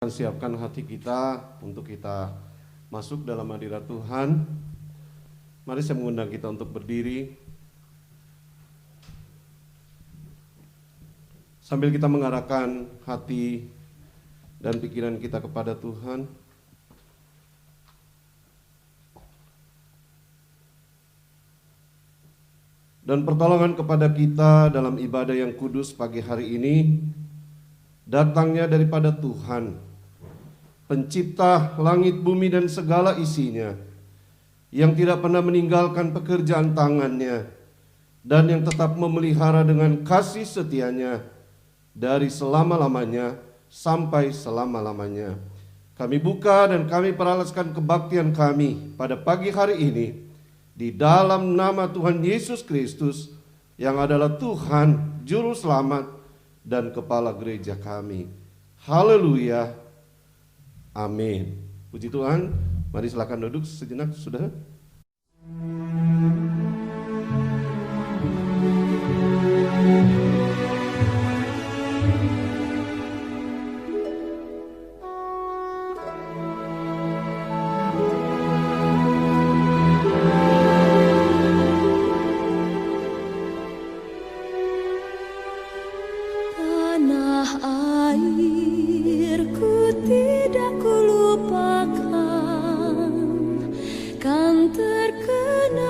Siapkan hati kita untuk kita masuk dalam hadirat Tuhan. Mari saya mengundang kita untuk berdiri sambil kita mengarahkan hati dan pikiran kita kepada Tuhan. Dan pertolongan kepada kita dalam ibadah yang kudus pagi hari ini datangnya daripada Tuhan, Pencipta langit, bumi, dan segala isinya, yang tidak pernah meninggalkan pekerjaan tangannya, dan yang tetap memelihara dengan kasih setianya dari selama-lamanya sampai selama-lamanya. Kami buka dan kami peralaskan kebaktian kami pada pagi hari ini di dalam nama Tuhan Yesus Kristus, yang adalah Tuhan, Juru Selamat, dan Kepala Gereja kami. Haleluya. Amin. Puji Tuhan. Mari silakan duduk sejenak, saudara. Kan terkenal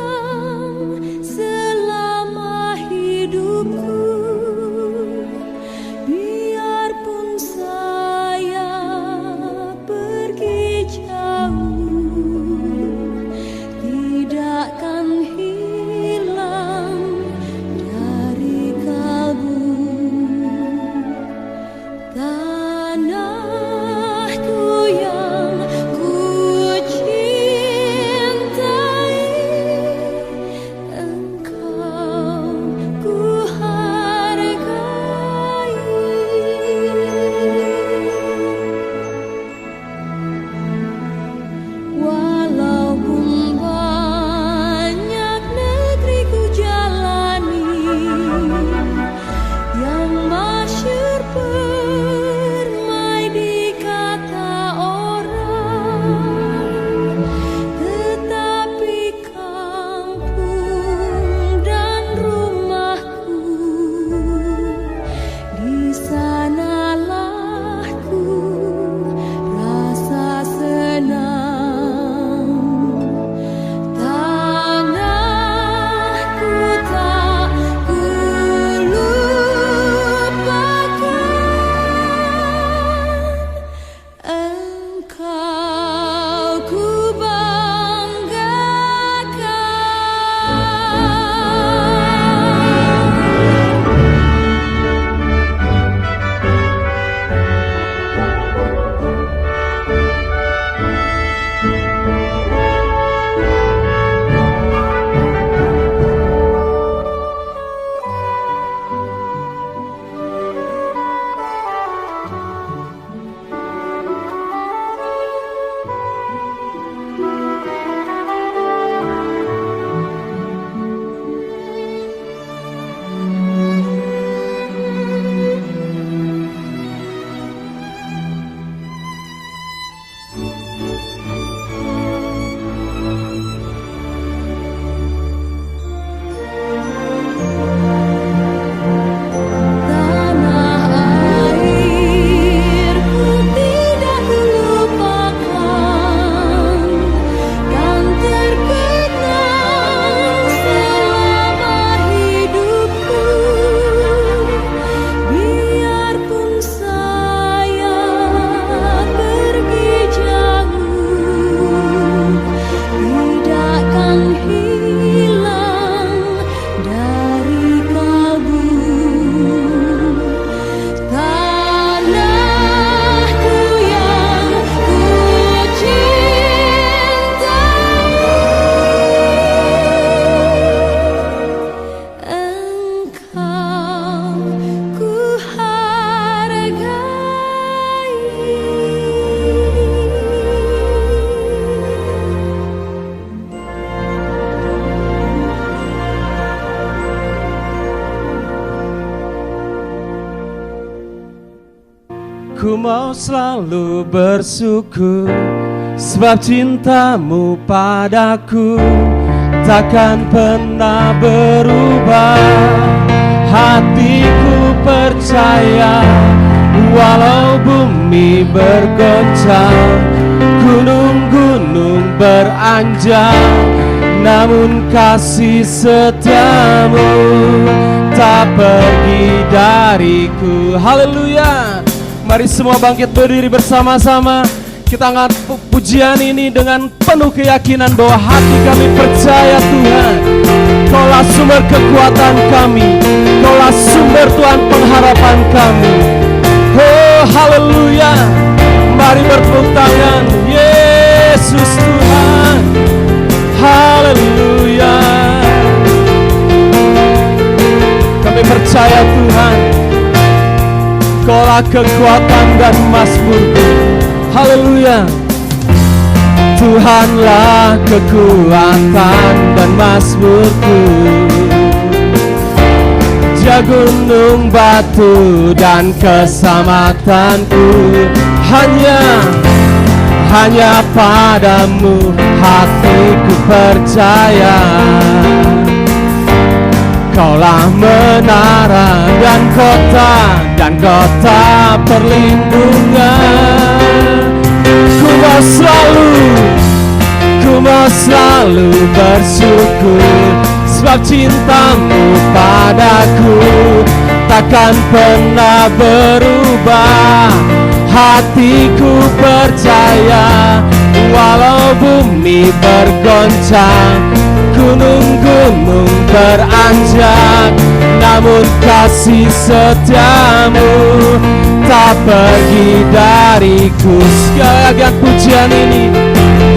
mau selalu bersyukur, sebab cintamu padaku takkan pernah berubah. Hatiku percaya, walau bumi bergoncang, gunung-gunung beranjak, namun kasih setiamu tak pergi dariku. Haleluya. Mari semua bangkit berdiri bersama-sama. Kita angkat pujian ini dengan penuh keyakinan bahwa hati kami percaya Tuhan, Kaulah sumber kekuatan kami, Kaulah sumber Tuhan pengharapan kami. Oh haleluya. Mari bertepuk tangan. Yesus Tuhan. Haleluya. Kami percaya Tuhan, Kaulah kekuatan dan mazmurku. Haleluya. Tuhanlah kekuatan dan mazmurku, Dia gunung batu dan keselamatanku. Hanya padamu hatiku percaya. Kaulah menara dan kota perlindungan. Ku mau selalu bersyukur, sebab cintamu padaku takkan pernah berubah. Hatiku percaya, walau bumi bergoncang, gunung-gunung beranjak, namun kasih setiamu tak pergi dariku. Sekali lagi pujian ini.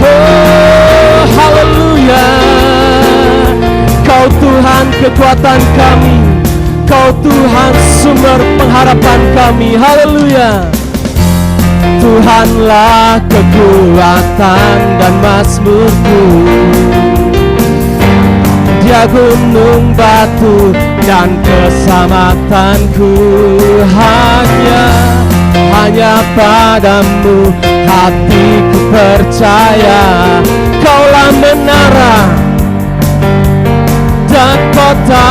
Oh haleluya. Kau Tuhan kekuatan kami, Kau Tuhan sumber pengharapan kami. Haleluya. Tuhanlah kekuatan dan mazmurku, Dia gunung batu dan keselamatanku. Hanya padamu hatiku percaya. Kaulah menara dan kota.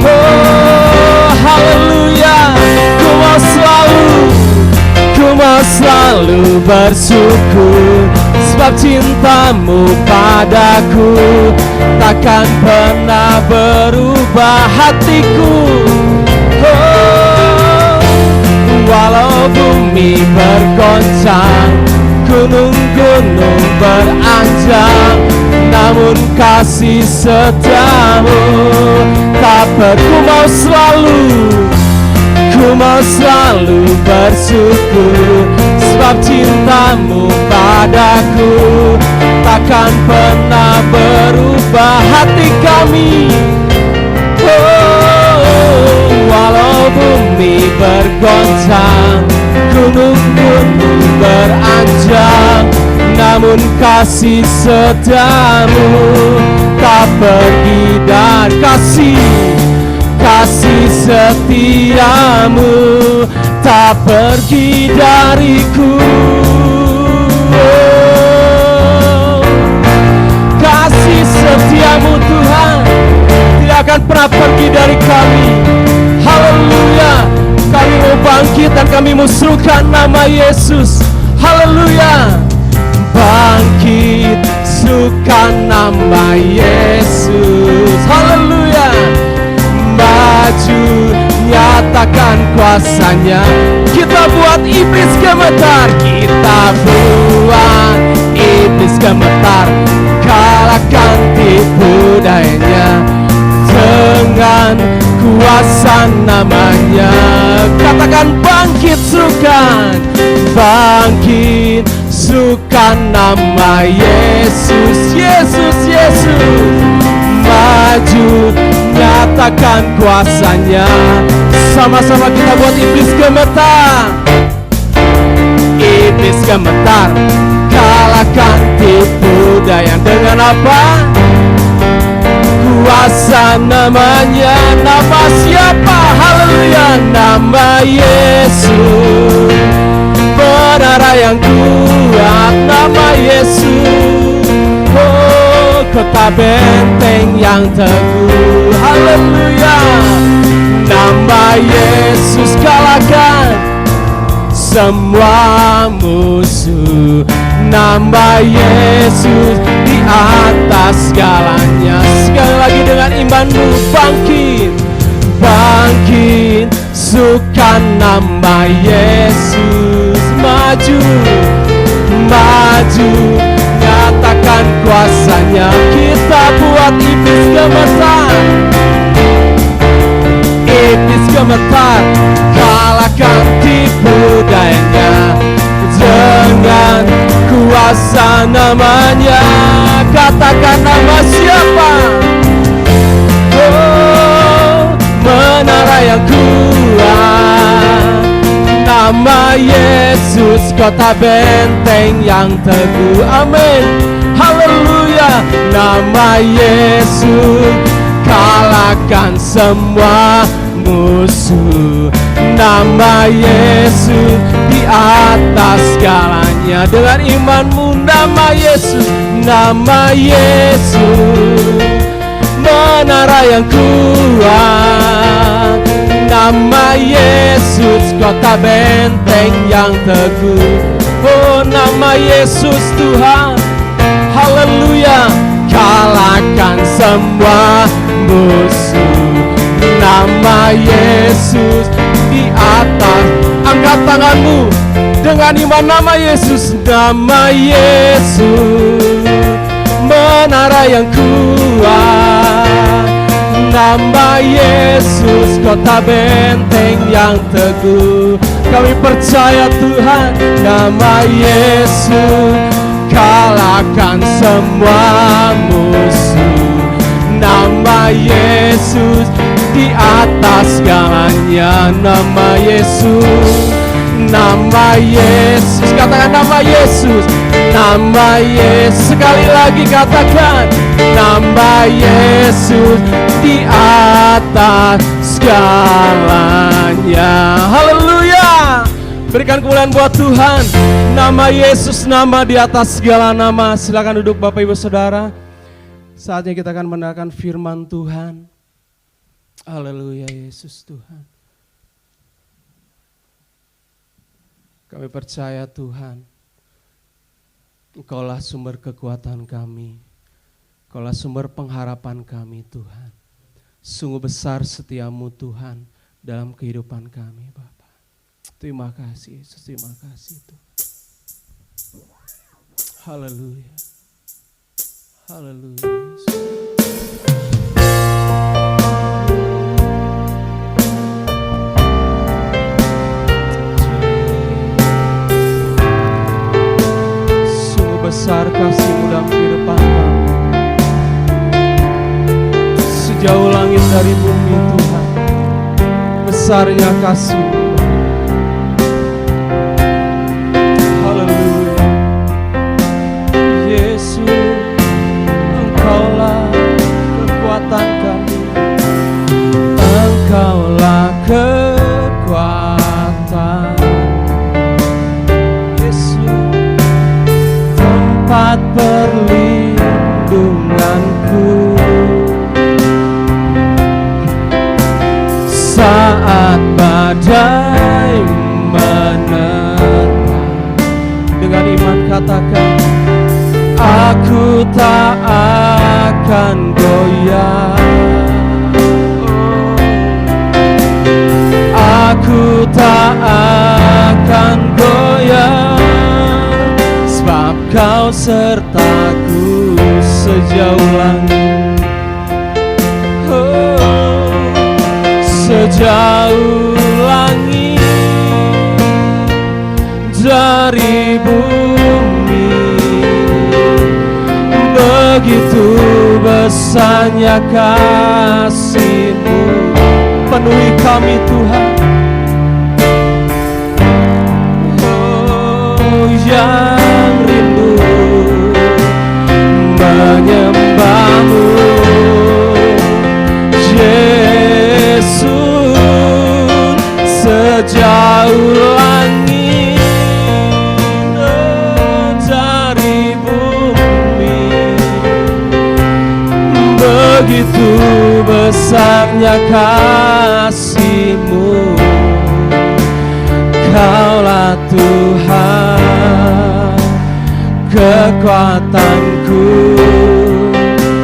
Oh haleluya. Ku mau selalu bersyukur, sebab cintamu padaku takkan pernah berubah. Hatiku, oh, walau bumi bergoncang, gunung-gunung beranjak, namun kasih setiamu tak pernah. Ku mau selalu bersyukur, sebab cintamu padaku takkan pernah berubah. Hati kami, oh, walau bumi bergoncang, gunung-gunung beranjak, namun kasih setiamu tak pergi. Dan kasih setiamu tak pergi dariku. Oh, kasih setiamu Tuhan tidak akan pernah pergi dari kami. Haleluya. Kami mau bangkit dan kami mau serukan nama Yesus. Haleluya. Bangkit, serukan nama Yesus. Haleluya. Maju, nyatakan kuasanya. Kita buat iblis gemetar. Kita buat iblis gemetar. Kalahkan tipu dayanya dengan kuasa namanya. Katakan bangkit, serukan. Bangkit, serukan nama Yesus. Yesus, Yesus. Maju, nyatakan kuasanya. Sama-sama kita buat iblis gemetar. Iblis gemetar. Kalahkan tipu daya dengan apa? Kuasa namanya. Nama siapa? Haleluya. Haleluya, nama Yesus, menara yang kuat, nama Yesus. Oh, kota benteng yang teguh. Haleluya, nama Yesus kalahkan semua musuh. Nama Yesus di atas segalanya. Sekali lagi dengan imanmu, bangkit, bangkit, sukan nama Yesus. Maju, maju, nyatakan kuasanya. Kita buat iblis gemetar, iblis gemetar, kalahkan tipu dayanya dengan kuasa namanya. Katakan nama siapa? Oh, menara yang kuat, nama Yesus, kota benteng yang teguh. Amin, haleluya, nama Yesus kalahkan semua musuh. Nama Yesus di atas segalanya. Dengan imanmu, nama Yesus, nama Yesus, menara yang kuat, nama Yesus, kota benteng yang teguh. Oh, nama Yesus Tuhan, haleluya, kalahkan semua musuh. Nama Yesus di atas. Angkat tanganmu dengan iman. Nama Yesus, nama Yesus, menara yang kuat, nama Yesus, kota benteng yang teguh. Kami percaya Tuhan, nama Yesus kalahkan semua musuh. Nama Yesus di atas segalanya. Nama Yesus, nama Yesus, katakan nama Yesus, nama Yesus. Sekali lagi katakan nama Yesus di atas segalanya. Haleluya, berikan kemuliaan buat Tuhan. Nama Yesus, nama di atas segala nama. Silakan duduk Bapak Ibu Saudara. Saatnya kita akan mendengarkan firman Tuhan. Haleluya, Yesus Tuhan. Kami percaya Tuhan, Engkaulah sumber kekuatan kami, Engkaulah sumber pengharapan kami Tuhan. Sungguh besar setiamu Tuhan dalam kehidupan kami Bapa. Terima kasih Yesus, terima kasih Tuhan. Haleluya, haleluya Yesus. Besar kasih-Mu dalam kehidupan kami, sejauh langit dari bumi Tuhan, besarnya kasih-Mu. Haleluya, Yesus, Engkaulah kekuatan kami, Engkaulah kekuatan. Tempat perlindunganku saat badai menerpa. Dengan iman katakan, aku tak akan goyah. Aku tak akan goyah, sebab Kau sertaku sejauh langit, oh, sejauh langit dari bumi. Begitu besarnya kasih-Mu, penuhi kami Tuhan. Oh, yang rindu menyembah-Mu, Yesus. besarnya kasih-Mu. Kaulah Tuhan, kekuatanku,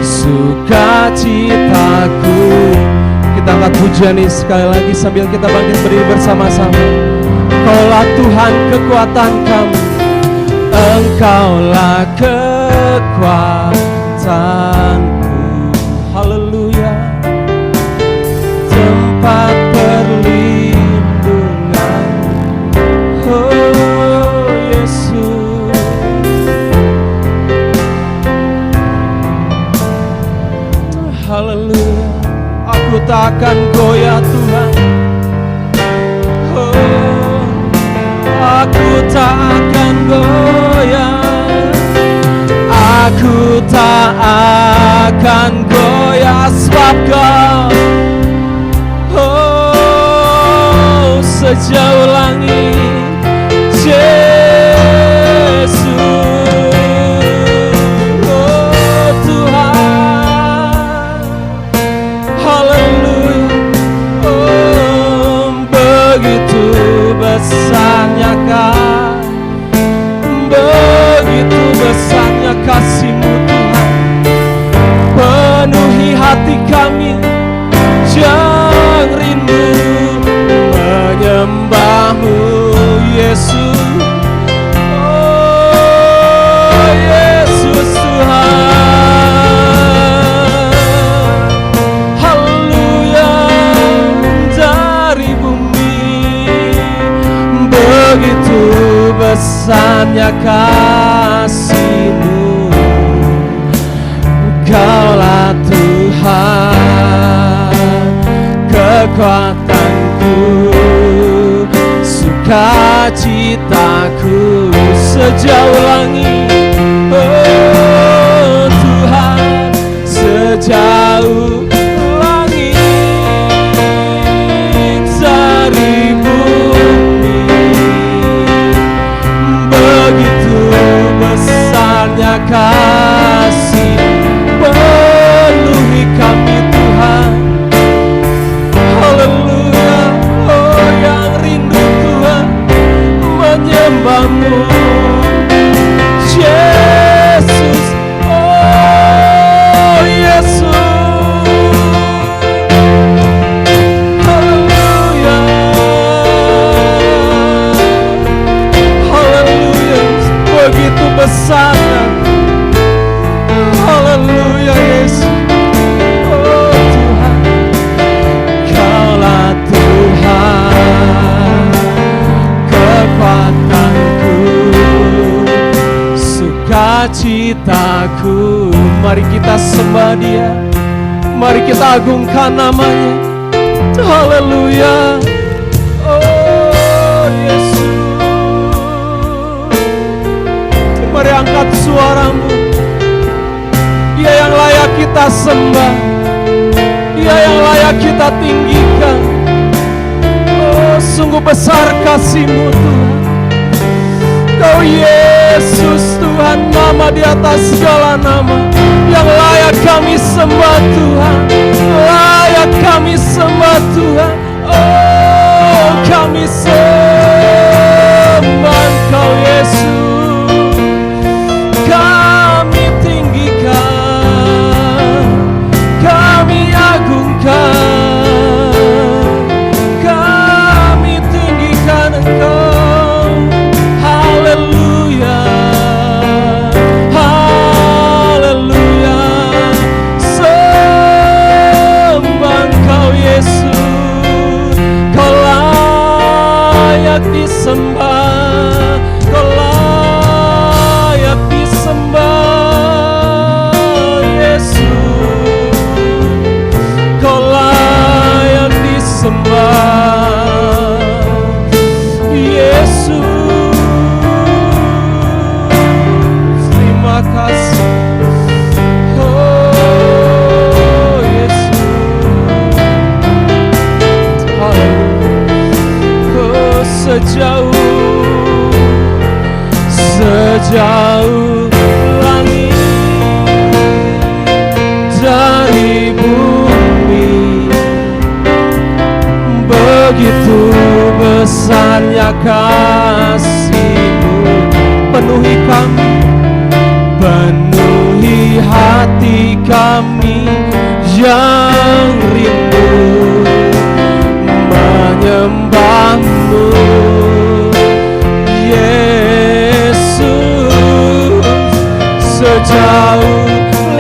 sukacitaku. Kita angkat pujian ini sekali lagi sambil kita bangkit berdiri bersama-sama. Kaulah Tuhan, kekuatan kami, Engkaulah kekuatanku. Haleluya. Tempat perlindungan, oh Yesus. Haleluya. Aku tak akan goyah Tuhan. Oh, aku tak akan goyah. Aku tak akan goyah sebab Kau, oh, sejauh langit, Yesus. Oh Tuhan, haleluya. Oh, begitu besarnya begitu besarnya kasih-Mu Tuhan, penuhi hati kami yang rindu menyembah-Mu Yesus. Oh Yesus Tuhan, haleluya. Dari bumi begitu besarnya kasih-Mu. Kaulah Tuhan, kekuatanku, sukacitaku, sejauh langit, oh Tuhan, sejauh langit dari bumi. Begitu besarnya kasih, penuhi kami Tuhan. Haleluya. Oh yang rindu Tuhan menyembah-Mu Yesus. Oh Yesus, haleluya. Haleluya. Begitu besarnya, haleluya Yesus. Oh Tuhan, Kaulah Tuhan, kekuatanku, sukacitaku. Mari kita sembah Dia, mari kita agungkan namanya. Haleluya. Oh Yesus, mari angkat suaramu. Dia yang layak kita sembah, Dia yang layak kita tinggikan. Oh sungguh besar kasih-Mu Tuhan. Kau Yesus Tuhan, nama di atas segala nama, yang layak kami sembah Tuhan, layak kami sembah Tuhan. Oh kami sembah Engkau Yesus, kami tinggikan, kami agungkan, kami tinggikan Engkau. Haleluya, haleluya. Sembah Engkau Yesus, Kau layak disembah, Kau layak disembah Yesus, Kau layak disembah Yesus. Terima kasih, oh Yesus. Haleluya. Oh sejauh langit dari bumi, besarnya kasih-Mu. Penuhi kami, penuhi hati kami yang rindu menyembah-Mu, Yesus. Sejauh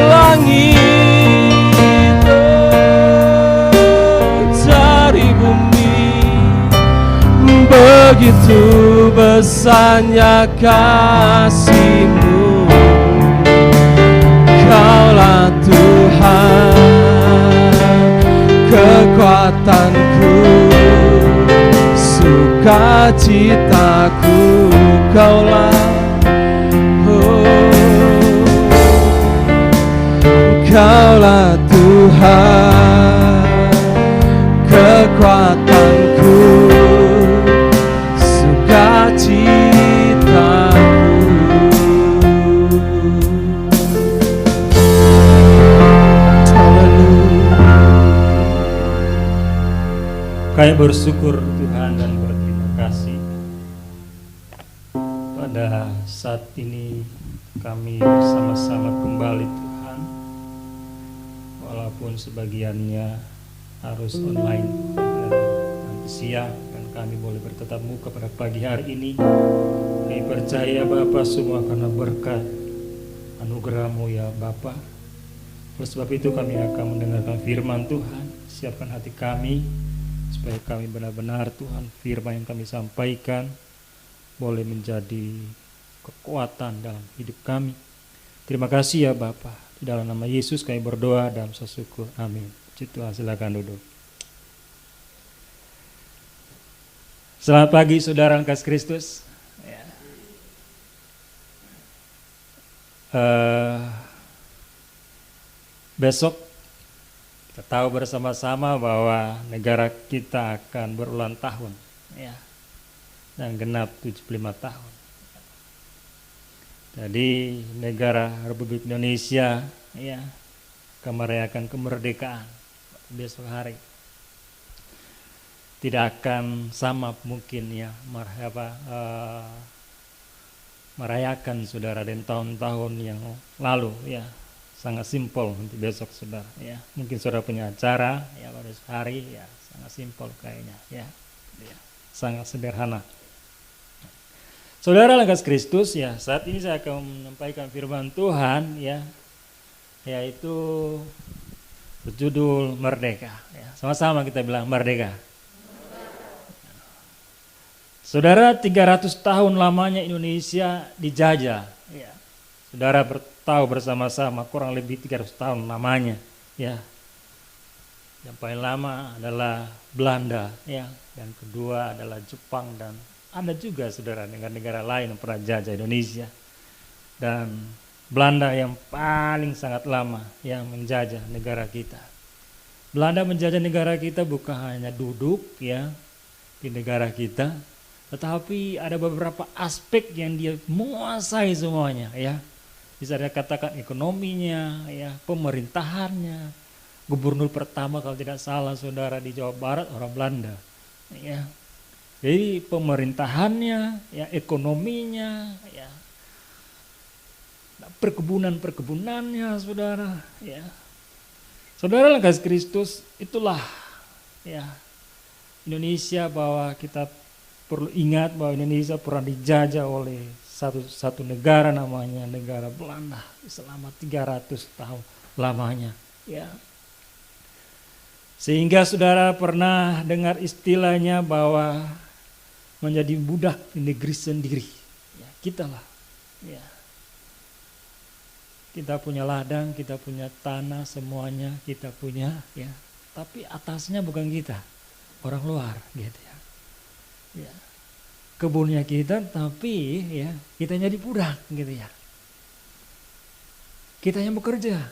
langit dari bumi, begitu besarnya kasih-Mu. Kaulah Tuhan, kekuatanku, sukacitaku. Kaulah, Kaulah Tuhan, kekuatanku, sukacitaku. Kami bersyukur Tuhan dan berterima kasih pada saat ini kami bersama-sama kembali Tuhan, walaupun sebagiannya harus online dan nanti siang, dan kami boleh bertatap muka pada pagi hari ini. Kami percaya Bapa semua karena berkat anugerah-Mu ya Bapa. Oleh sebab itu kami akan mendengarkan firman Tuhan. Siapkan hati kami supaya kami benar-benar Tuhan firman yang kami sampaikan boleh menjadi kekuatan dalam hidup kami. Terima kasih ya Bapa. Di dalam nama Yesus kami berdoa dan bersyukur. Amin. Puji Tuhan, silakan duduk. Selamat pagi saudara yang kasih Kristus. Besok kita tahu bersama-sama bahwa negara kita akan berulang tahun, ya, dan genap 75 tahun. Jadi negara Republik Indonesia, ya, akan merayakan kemerdekaan besok hari. Tidak akan sama mungkin ya merayakan saudara dan tahun-tahun yang lalu, ya. Sangat simpel nanti besok saudara, ya. Mungkin saudara punya acara ya pada hari, ya, sangat simpel kayaknya, ya. Sangat sederhana. Saudara yang kasih Kristus, ya, saat ini saya akan menyampaikan firman Tuhan, ya, yaitu berjudul Merdeka, ya. Sama-sama kita bilang merdeka. Saudara, 300 tahun lamanya Indonesia dijajah, ya. Saudara tahu bersama-sama kurang lebih 300 tahun lamanya, ya. Yang paling lama adalah Belanda, ya. Yang kedua adalah Jepang, dan ada juga saudara negara-negara lain yang pernah jajah Indonesia. Dan Belanda yang paling sangat lama yang menjajah negara kita. Belanda menjajah negara kita bukan hanya duduk, ya, di negara kita, tetapi ada beberapa aspek yang dia menguasai semuanya, ya. Bisa dikatakan ekonominya, ya, pemerintahannya. Gubernur pertama kalau tidak salah saudara di Jawa Barat orang Belanda, ya. Jadi pemerintahannya, ya, ekonominya, ya, perkebunan-perkebunannya saudara, ya. Saudara yang kasih Kristus, itulah, ya, Indonesia, bahwa kita perlu ingat bahwa Indonesia pernah dijajah oleh satu negara namanya negara Belanda selama 300 tahun lamanya, ya. Sehingga saudara pernah dengar istilahnya bahwa menjadi budak di negeri sendiri, ya, kita lah, ya. Kita punya ladang, kita punya tanah, semuanya kita punya, ya. Tapi atasnya bukan kita, orang luar, gitu ya. Ya. Kebunnya kita, tapi ya kita jadi budak, gitu ya. Kita yang bekerja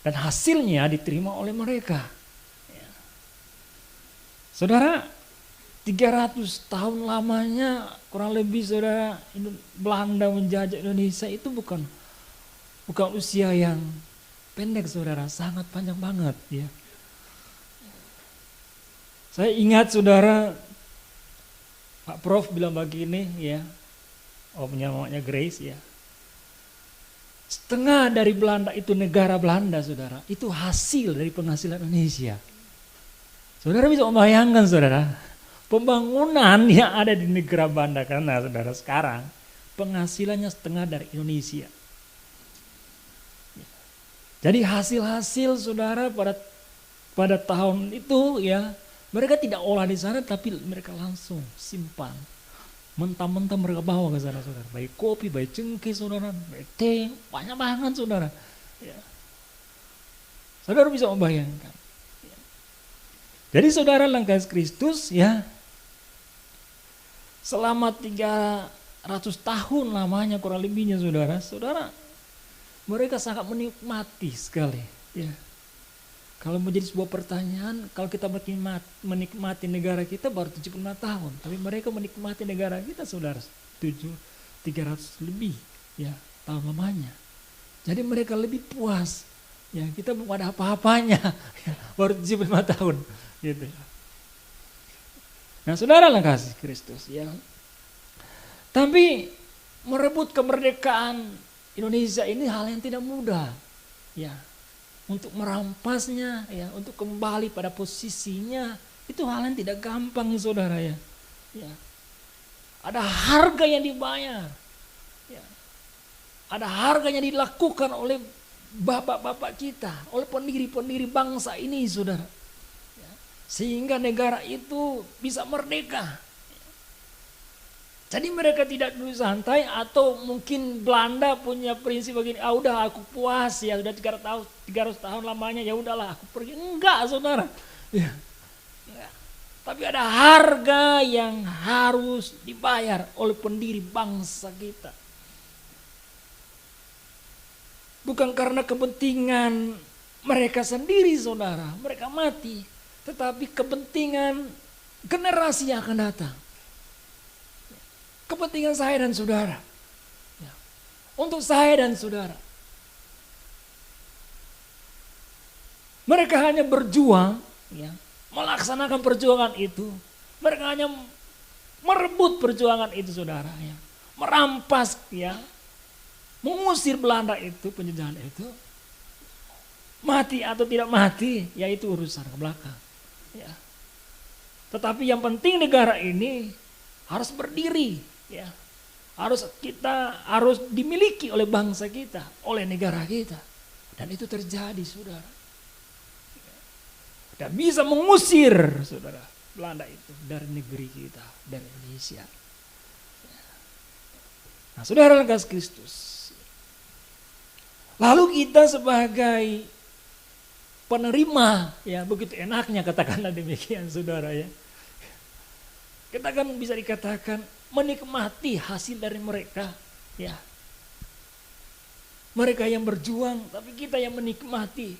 dan hasilnya diterima oleh mereka, ya. Saudara, 300 tahun lamanya kurang lebih saudara Belanda menjajah Indonesia itu bukan usia yang pendek saudara, sangat panjang banget, ya. Saya ingat saudara, Pak Prof bilang begini ya, omnya mamanya Grace ya. Setengah dari Belanda itu negara Belanda, saudara. Itu hasil dari penghasilan Indonesia. Saudara bisa membayangkan, saudara, pembangunan yang ada di negara Belanda karena saudara sekarang penghasilannya setengah dari Indonesia. Jadi hasil-hasil saudara pada tahun itu ya, mereka tidak olah di sana tapi mereka langsung simpan. Mentah-mentah mereka bawa ke sana, saudara. Baik kopi, baik cengkeh, saudara, baik teh, banyak banget, saudara. Ya. Saudara bisa membayangkan. Ya. Jadi saudara dalam kasih Kristus, ya, selama 300 tahun lamanya kurang lebihnya, saudara, mereka sangat menikmati sekali. Ya. Kalau menjadi sebuah pertanyaan, kalau kita menikmati negara kita baru 75 tahun. Tapi mereka menikmati negara kita, saudara, 300 lebih ya tahun lamanya. Jadi mereka lebih puas. Ya, kita belum ada apa-apanya, ya, baru 75 tahun. Gitu. Nah, saudara lah kasih Kristus. Ya. Tapi merebut kemerdekaan Indonesia ini hal yang tidak mudah. Ya. Untuk merampasnya, ya, untuk kembali pada posisinya, itu hal yang tidak gampang, saudara ya. Ya. Ada harga yang dibayar, ya. Ada harga yang dilakukan oleh bapak-bapak kita, oleh pendiri-pendiri bangsa ini, saudara. Ya. Sehingga negara itu bisa merdeka. Jadi mereka tidak dulu santai, atau mungkin Belanda punya prinsip begini, udah aku puas ya, sudah 300 tahun lamanya, ya udahlah aku pergi. Enggak, saudara. Ya. Enggak. Tapi ada harga yang harus dibayar oleh pendiri bangsa kita. Bukan karena kepentingan mereka sendiri, saudara, mereka mati, tetapi kepentingan generasi yang akan datang. Kepentingan saya dan saudara. Ya. Untuk saya dan saudara. Mereka hanya berjuang, ya, melaksanakan perjuangan itu. Mereka hanya merebut perjuangan itu, saudara. Ya. Merampas, ya, mengusir Belanda itu, penjajahan itu. Mati atau tidak mati, ya itu urusan ke belakang. Ya. Tetapi yang penting negara ini harus berdiri. Ya, harus dimiliki oleh bangsa kita, oleh negara kita, dan itu terjadi, saudara. Dan bisa mengusir, saudara, Belanda itu dari negeri kita, dari Indonesia. Nah, saudara kasih Kristus. Lalu kita sebagai penerima, ya begitu enaknya katakanlah demikian, saudara ya. Kita kan bisa dikatakan menikmati hasil dari mereka, ya. Mereka yang berjuang, tapi kita yang menikmati.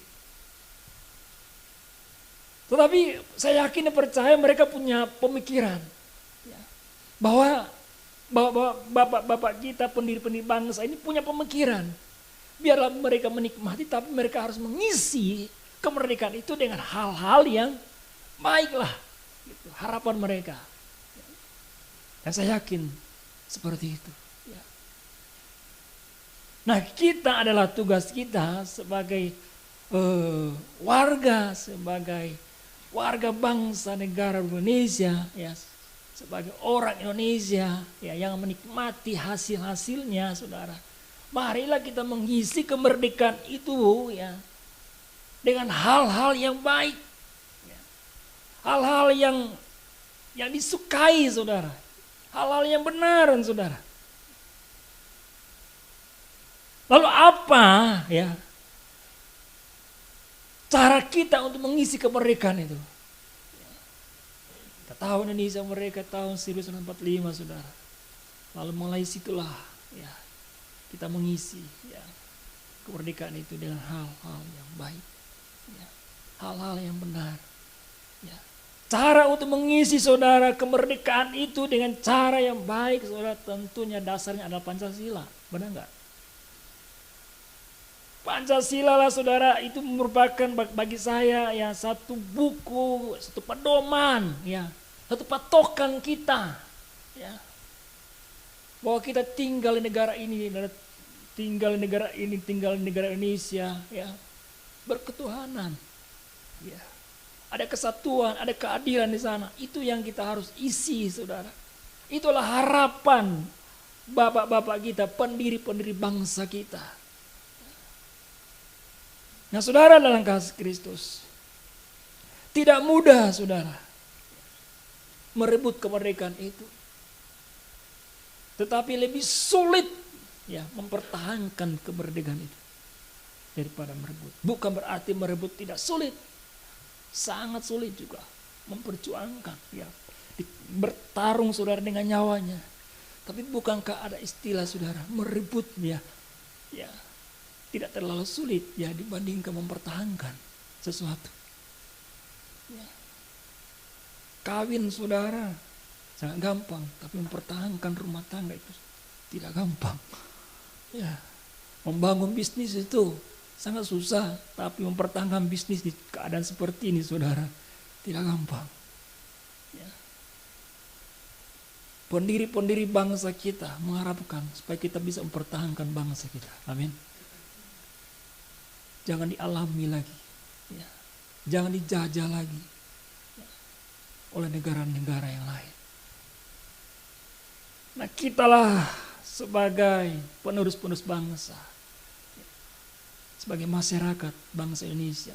Tetapi saya yakin dan percaya mereka punya pemikiran, ya, bahwa bapak-bapak kita, pendiri-pendiri bangsa ini punya pemikiran. Biarlah mereka menikmati, tapi mereka harus mengisi kemerdekaan itu dengan hal-hal yang baiklah. Gitu, harapan mereka. Dan saya yakin seperti itu. Ya. Nah, kita adalah tugas kita sebagai sebagai warga bangsa negara Indonesia, ya, sebagai orang Indonesia, ya, yang menikmati hasil-hasilnya, saudara. Marilah kita mengisi kemerdekaan itu, ya, dengan hal-hal yang baik, ya. Hal-hal yang disukai, saudara. Hal-hal yang benar, saudara. Lalu apa, ya, cara kita untuk mengisi kemerdekaan itu? Kita tahu Indonesia merdeka tahun 1945, saudara. Lalu mulai situlah, ya, kita mengisi, ya, kemerdekaan itu dengan hal-hal yang baik, ya, hal-hal yang benar. Ya. Cara untuk mengisi, saudara, kemerdekaan itu dengan cara yang baik, saudara, tentunya dasarnya adalah Pancasila. Benar enggak? Pancasila lah, saudara, itu merupakan bagi saya, ya, satu buku, satu pedoman, ya, satu patokan kita Ya. Bahwa kita tinggal di negara ini, tinggal di negara Indonesia, ya, berketuhanan. Ya. Ada kesatuan, ada keadilan di sana. Itu yang kita harus isi, saudara. Itulah harapan bapak-bapak kita, pendiri-pendiri bangsa kita. Nah, saudara, dalam kasih Kristus, tidak mudah, saudara, merebut kemerdekaan itu. Tetapi lebih sulit, ya, mempertahankan kemerdekaan itu daripada merebut. Bukan berarti merebut tidak sulit, sangat sulit juga memperjuangkan, ya, bertarung, saudara, dengan nyawanya. Tapi bukankah ada istilah, saudara, merebutnya, ya, tidak terlalu sulit, ya, dibandingkan mempertahankan sesuatu. Ya. Kawin, saudara, sangat gampang, tapi mempertahankan rumah tangga itu tidak gampang. Ya. Membangun bisnis itu sangat susah, tapi mempertahankan bisnis di keadaan seperti ini, saudara, tidak gampang. Ya. Pendiri-pendiri bangsa kita mengharapkan supaya kita bisa mempertahankan bangsa kita. Amin. Jangan dialami lagi, ya. Jangan dijajah lagi, ya, oleh negara-negara yang lain. Nah, kitalah sebagai penerus-penerus bangsa, sebagai masyarakat bangsa Indonesia,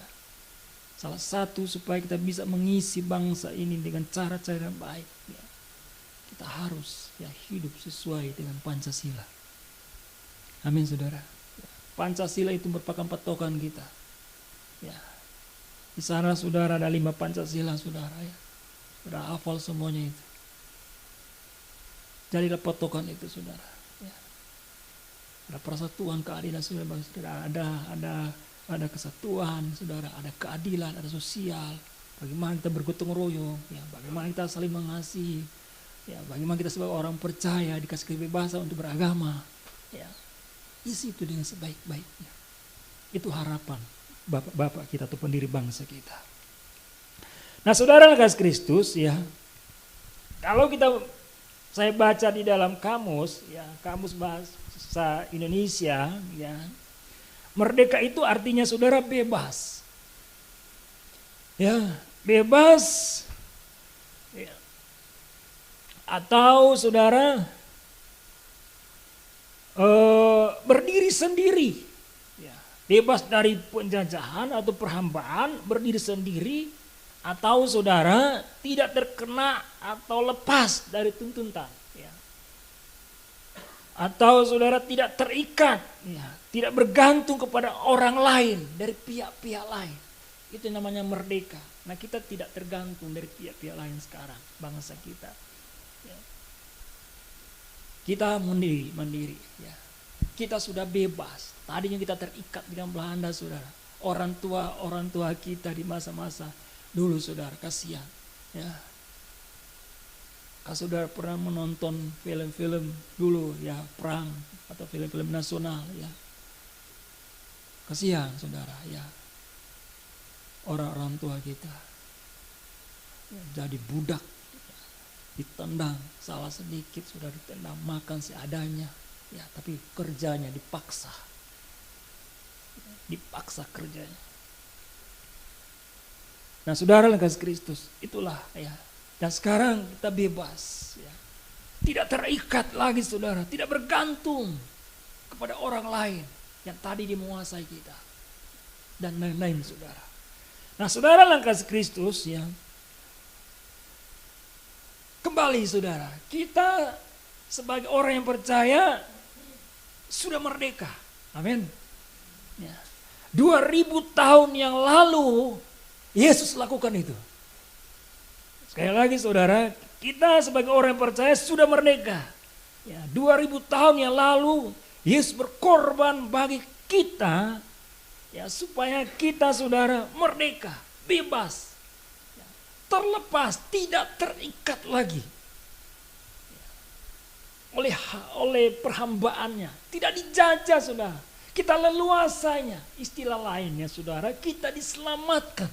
salah satu supaya kita bisa mengisi bangsa ini dengan cara-cara yang baik, ya, kita harus, ya, hidup sesuai dengan Pancasila. Amin, saudara. Pancasila itu merupakan patokan kita. Ya. Di sana, saudara, ada 5 Pancasila, saudara, ya. Sudah hafal semuanya itu. Jadilah patokan itu, saudara. Ya. Ada persatuan, keadilan, saudara. Ada kesatuan, saudara. Ada keadilan, ada sosial. Bagaimana kita bergotong royong, ya. Bagaimana kita saling mengasihi, ya. Bagaimana kita sebagai orang percaya dikasih kebebasan untuk beragama, ya. Isi itu dengan sebaik-baiknya. Itu harapan bapak-bapak kita atau pendiri bangsa kita. Nah, saudara kasih Kristus, ya. Kalau saya baca di dalam kamus, ya, kamus bahasa Indonesia, ya. Merdeka itu artinya, saudara, bebas. Ya, bebas. Ya. Atau, saudara, berdiri sendiri, ya, bebas dari penjajahan atau perhambaan, berdiri sendiri, atau, saudara, tidak terkena atau lepas dari tuntutan, ya. Atau, saudara, tidak terikat, ya, tidak bergantung kepada orang lain dari pihak-pihak lain. Itu namanya merdeka. Nah, kita tidak tergantung dari pihak-pihak lain sekarang, bangsa kita. Ya. Kita mandiri, ya. Kita sudah bebas. Tadinya kita terikat dengan Belanda, saudara. Orang tua kita di masa-masa dulu, saudara, kasihan, ya. Kalau saudara pernah menonton film-film dulu, ya, perang atau film-film nasional, ya, kasihan, saudara, ya, orang-orang tua kita, ya, jadi budak, ya, ditendang, salah sedikit sudah ditendang, makan seadanya, ya, tapi kerjanya dipaksa kerjanya. Nah, saudara kasih Kristus, itulah, ya. Dan sekarang kita bebas, ya. Tidak terikat lagi, saudara, tidak bergantung kepada orang lain yang tadi menguasai kita dan lain-lain, saudara. Nah, saudara kasih Kristus, ya. Kembali, saudara, kita sebagai orang yang percaya sudah merdeka. Amin. Ya. 2000 tahun yang lalu Yesus lakukan itu. Sekali lagi, saudara, kita sebagai orang yang percaya sudah merdeka. Ya, 2000 tahun yang lalu Yesus berkorban bagi kita, ya, supaya kita, saudara, merdeka, bebas, ya, terlepas, tidak terikat lagi, ya, oleh perhambaannya, tidak dijajah, saudara. Kita leluasanya, istilah lainnya, saudara, kita diselamatkan.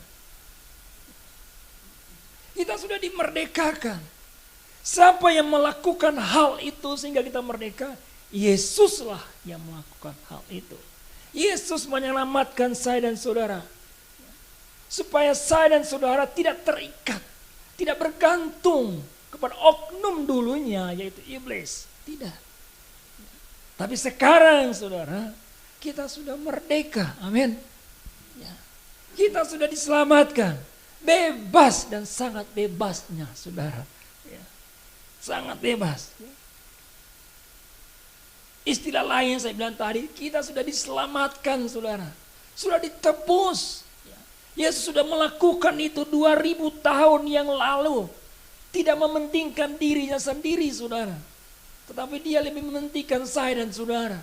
Kita sudah dimerdekakan. Siapa yang melakukan hal itu sehingga kita merdeka? Yesuslah yang melakukan hal itu. Yesus menyelamatkan saya dan saudara. Supaya saya dan saudara tidak terikat, tidak bergantung kepada oknum dulunya, yaitu iblis. Tidak. Tapi sekarang saudara, kita sudah merdeka. Amin. Ya. Kita sudah diselamatkan. Bebas dan sangat bebasnya saudara. Ya. Sangat bebas. Istilah lain saya bilang tadi, kita sudah diselamatkan saudara. Sudah ditebus. Yesus sudah melakukan itu 2000 tahun yang lalu. Tidak mementingkan dirinya sendiri saudara. Tetapi dia lebih mementingkan saya dan saudara.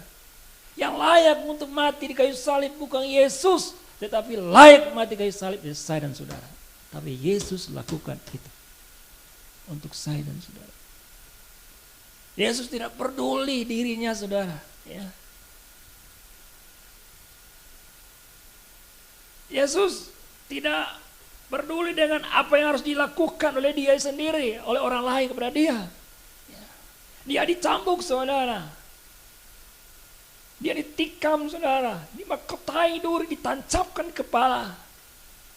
Yang layak untuk mati di kayu salib bukan Yesus. Tetapi layak mati di kayu salib dari saya dan saudara. Tapi Yesus lakukan itu. Untuk saya dan saudara. Yesus tidak peduli dirinya saudara. Ya. Yesus tidak peduli dengan apa yang harus dilakukan oleh dia sendiri, oleh orang lain kepada dia. Ya. Dia dicambuk saudara. Dia ditikam saudara. Dimahkotai duri, ditancapkan kepala.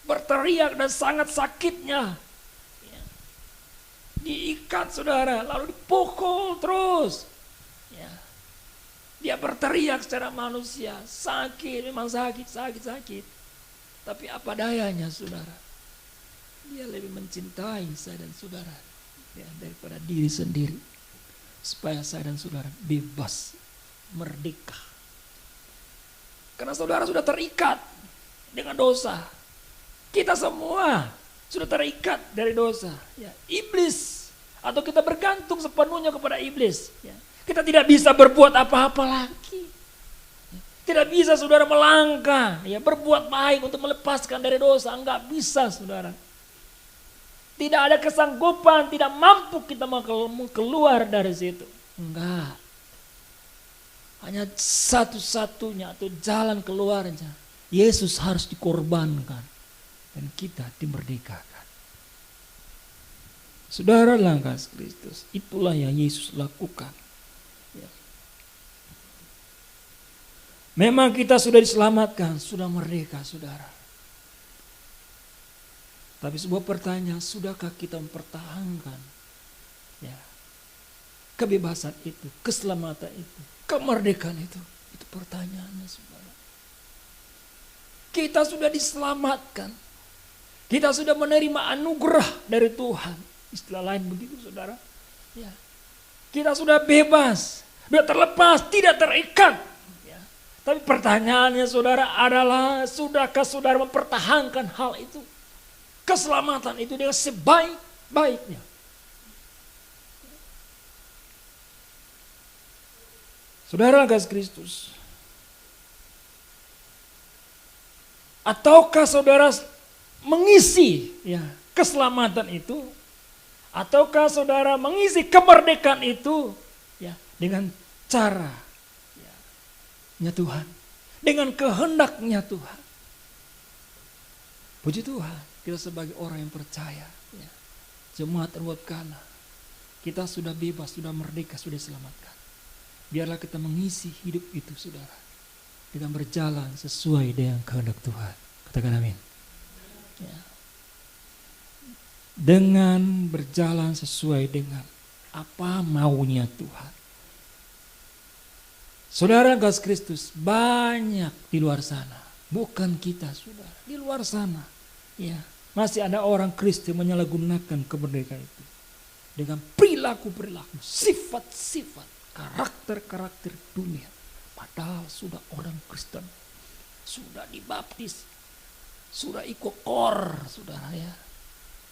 Berteriak dan sangat sakitnya. Diikat saudara, lalu dipukul terus. Ya. Dia berteriak secara manusia, sakit, memang sakit. Tapi apa dayanya saudara, dia lebih mencintai saya dan saudara ya, daripada diri sendiri. Supaya saya dan saudara bebas, merdeka. Karena saudara sudah terikat dengan dosa. Kita semua sudah terikat dari dosa. Ya. Iblis. Atau kita bergantung sepenuhnya kepada iblis. Ya. Kita tidak bisa berbuat apa-apa lagi. Ya. Tidak bisa saudara melangkah. Ya, berbuat baik untuk melepaskan dari dosa. Enggak bisa saudara. Tidak ada kesanggupan. Tidak mampu kita keluar dari situ. Enggak. Hanya satu-satunya atau jalan keluarnya. Yesus harus dikorbankan. Dan kita dimerdekakan. Saudara langkah Kristus, itulah yang Yesus lakukan. Ya. Memang kita sudah diselamatkan, sudah merdeka saudara. Tapi sebuah pertanyaan, sudahkah kita mempertahankan ya, kebebasan itu, keselamatan itu, kemerdekaan itu? Itu pertanyaannya saudara. Kita sudah diselamatkan. Kita sudah menerima anugerah dari Tuhan. Istilah lain begitu saudara. Ya. Kita sudah bebas. Sudah terlepas, tidak terikat. Ya. Tapi pertanyaannya saudara adalah, sudahkah saudara mempertahankan hal itu? Keselamatan itu dengan sebaik-baiknya. Saudara kasih Kristus. Ataukah saudara mengisi ya, keselamatan itu, ataukah saudara mengisi kemerdekaan itu ya, dengan cara ya, Tuhan, dengan kehendaknya Tuhan. Puji Tuhan, kita sebagai orang yang percaya ya, jemaat Ruat Kana, kita sudah bebas, sudah merdeka, sudah diselamatkan. Biarlah kita mengisi hidup itu saudara, dengan berjalan sesuai dengan kehendak Tuhan. Katakan amin. Ya. Dengan berjalan sesuai dengan apa maunya Tuhan. Saudara kasih Kristus, banyak di luar sana, bukan kita saudara, di luar sana ya, masih ada orang Kristen menyalahgunakan kemerdekaan itu dengan perilaku-perilaku, sifat-sifat, karakter-karakter dunia. Padahal sudah orang Kristen, sudah dibaptis, sudah ikut kor, saudara ya.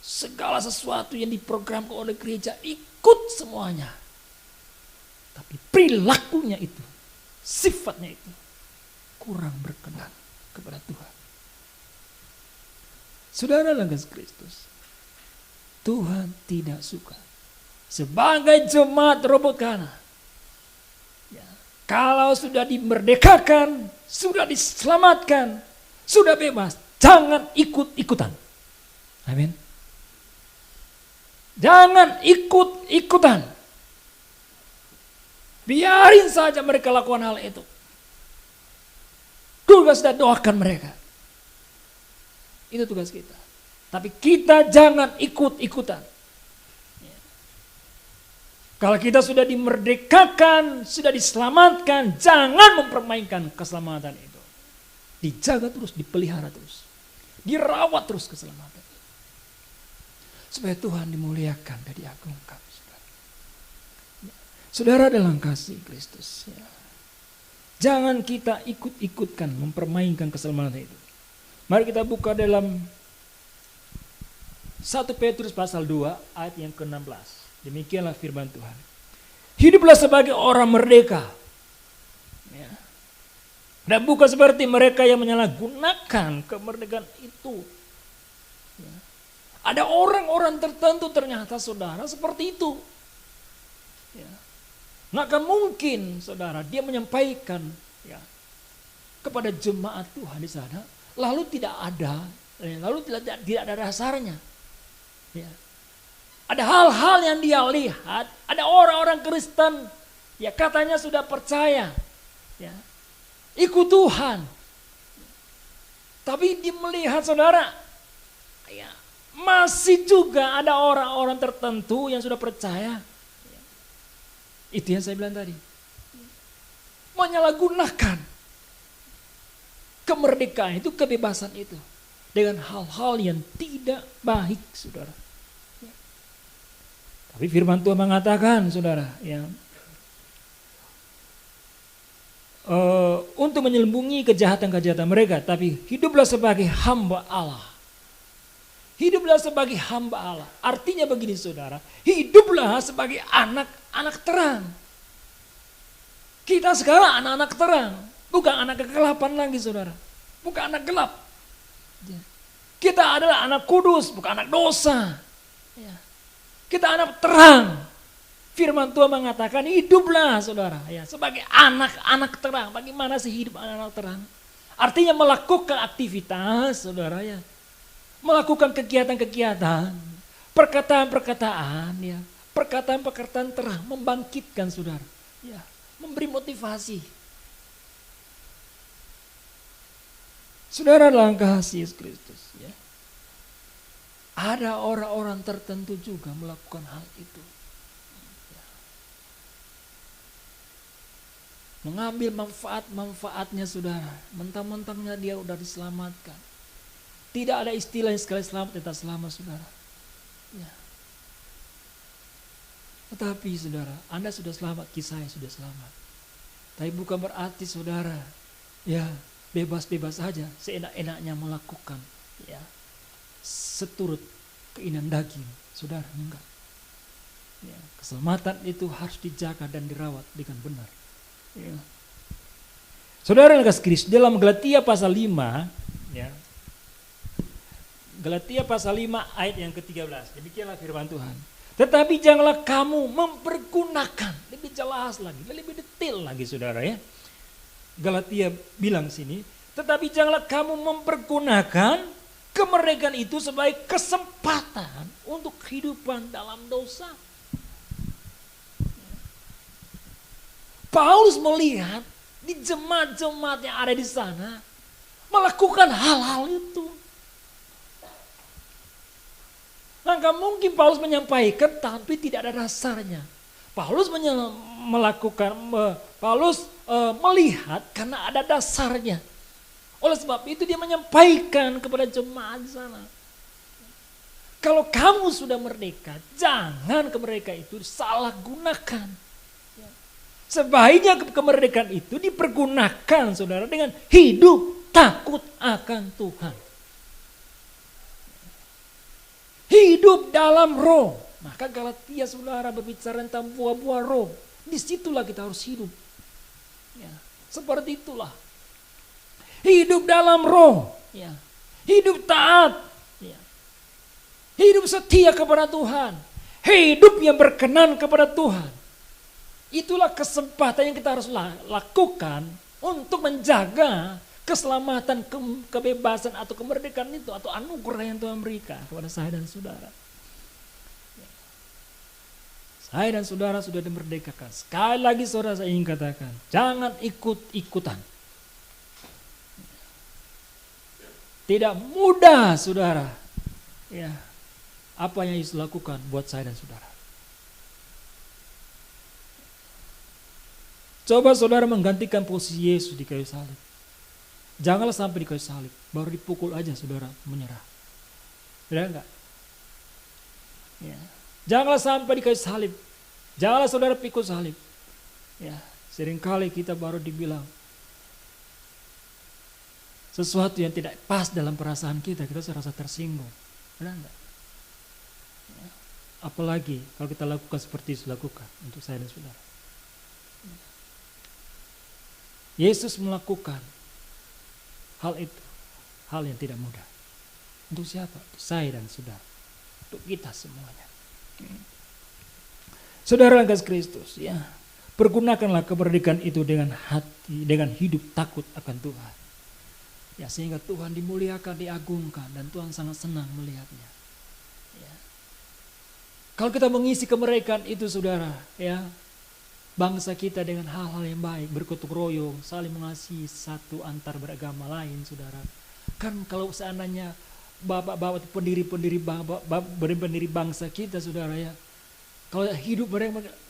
Segala sesuatu yang diprogramkan oleh gereja ikut semuanya. Tapi perilakunya itu, sifatnya itu kurang berkenan kepada Tuhan. Saudara langkah Kristus, Tuhan tidak suka. Sebagai jemaat Ruat Kana, ya, kalau sudah dimerdekakan, sudah diselamatkan, sudah bebas, jangan ikut-ikutan. Amin. Jangan ikut-ikutan. Biarin saja mereka lakukan hal itu. Tugas dan doakan mereka. Itu tugas kita. Tapi kita jangan ikut-ikutan. Kalau kita sudah dimerdekakan, sudah diselamatkan, jangan mempermainkan keselamatan itu. Dijaga terus, dipelihara terus. Dirawat terus keselamatan itu. Supaya Tuhan dimuliakan dan diagungkan. Saudara dalam kasih Kristus. Ya. Jangan kita ikut-ikutkan mempermainkan keselamatan itu. Mari kita buka dalam 1 Petrus pasal 2 ayat yang ke-16. Demikianlah firman Tuhan. Hiduplah sebagai orang merdeka. Ya. Dan bukan seperti mereka yang menyalahgunakan kemerdekaan itu. Ya. Ada orang-orang tertentu ternyata saudara seperti itu. Ya. Nggak akan mungkin saudara dia menyampaikan ya, kepada jemaat Tuhan di sana. Lalu tidak ada, lalu tidak ada dasarnya. Ya. Ada hal-hal yang dia lihat, ada orang-orang Kristen, ya katanya sudah percaya, ya, ikut Tuhan. Tapi dia melihat saudara, ya, masih juga ada orang-orang tertentu yang sudah percaya. Ya. Itu yang saya bilang tadi. Menyalahgunakan kemerdekaan itu, kebebasan itu, dengan hal-hal yang tidak baik, saudara. Tapi firman Tuhan mengatakan, saudara, ya, untuk menyelembungi kejahatan-kejahatan mereka, tapi hiduplah sebagai hamba Allah. Hiduplah sebagai hamba Allah. Artinya begini, saudara, hiduplah sebagai anak-anak terang. Kita sekarang anak-anak terang, bukan anak kegelapan lagi, saudara. Bukan anak gelap. Kita adalah anak kudus, bukan anak dosa. Ya. Kita anak terang. Firman Tuhan mengatakan hiduplah saudara ya sebagai anak-anak terang. Bagaimana sih hidup anak-anak terang? Artinya melakukan aktivitas saudara ya. Melakukan kegiatan-kegiatan, perkataan-perkataan ya, perkataan-perkataan terang membangkitkan saudara. Ya, memberi motivasi. Saudara dalam kasih Yesus Kristus ya. Ada orang-orang tertentu juga melakukan hal itu. Mengambil manfaat-manfaatnya saudara. Mentang-mentangnya dia sudah diselamatkan. Tidak ada istilah yang sekali selamat tetap selamat saudara. Ya. Tetapi saudara, Anda sudah selamat, kisahnya sudah selamat. Tapi bukan berarti saudara, ya bebas-bebas saja, seenak-enaknya melakukan. Ya. Seturut keinginan daging, saudara, enggak. Ya, keselamatan itu harus dijaga dan dirawat dengan benar. Ya. Saudara yang kasih Kristus, dalam Galatia pasal 5, ya, Galatia pasal 5 ayat yang ke-13, demikianlah firman Tuhan. Tetapi janganlah kamu mempergunakan, lebih jelas lagi, lebih detail lagi saudara ya. Galatia bilang sini, tetapi janganlah kamu mempergunakan kemerdekaan itu sebagai kesempatan untuk kehidupan dalam dosa. Paulus melihat di jemaat-jemaat yang ada di sana melakukan hal-hal itu. Maka mungkin Paulus menyampaikan tapi tidak ada dasarnya. Paulus melihat karena ada dasarnya. Oleh sebab itu dia menyampaikan kepada jemaat di sana. Kalau kamu sudah merdeka, jangan kemerdekaan itu salah gunakan. Sebaiknya kemerdekaan itu dipergunakan saudara dengan hidup takut akan Tuhan. Hidup dalam roh. Maka Galatia saudara berbicara tentang buah-buah roh. Disitulah kita harus hidup. Ya, seperti itulah. Hidup dalam roh, ya. Hidup taat, ya. Hidup setia kepada Tuhan, hidup yang berkenan kepada Tuhan. Itulah kesempatan yang kita harus lakukan untuk menjaga keselamatan, kebebasan atau kemerdekaan itu atau anugerah yang Tuhan berikan kepada saya dan saudara. Saya dan saudara sudah dimerdekakan. Sekali lagi saudara saya ingin katakan, jangan ikut-ikutan. Tidak mudah saudara. Ya, apa yang Yesus lakukan buat saya dan saudara. Coba saudara menggantikan posisi Yesus di kayu salib. Janganlah sampai di kayu salib, baru dipukul aja saudara menyerah. Benar enggak? Ya. Janganlah sampai di kayu salib. Janganlah saudara pikul salib. Ya, seringkali kita baru dibilang sesuatu yang tidak pas dalam perasaan kita serasa tersinggung. Benar enggak? Ya. Apalagi kalau kita lakukan seperti Yesus lakukan untuk saya dan saudara. Yesus melakukan hal itu, hal yang tidak mudah. Untuk siapa? Untuk saya dan saudara. Untuk kita semuanya. Saudara kasih Kristus, ya, pergunakanlah kemerdekaan itu dengan hati, dengan hidup takut akan Tuhan. Ya, sehingga Tuhan dimuliakan, diagungkan, dan Tuhan sangat senang melihatnya. Ya. Kalau kita mengisi kemerdekaan itu, saudara, ya, bangsa kita dengan hal-hal yang baik, bergotong royong, saling mengasihi satu antar beragama lain, saudara. Kan kalau seandainya bapak-bapak pendiri bangsa kita, saudara, ya, kalau hidup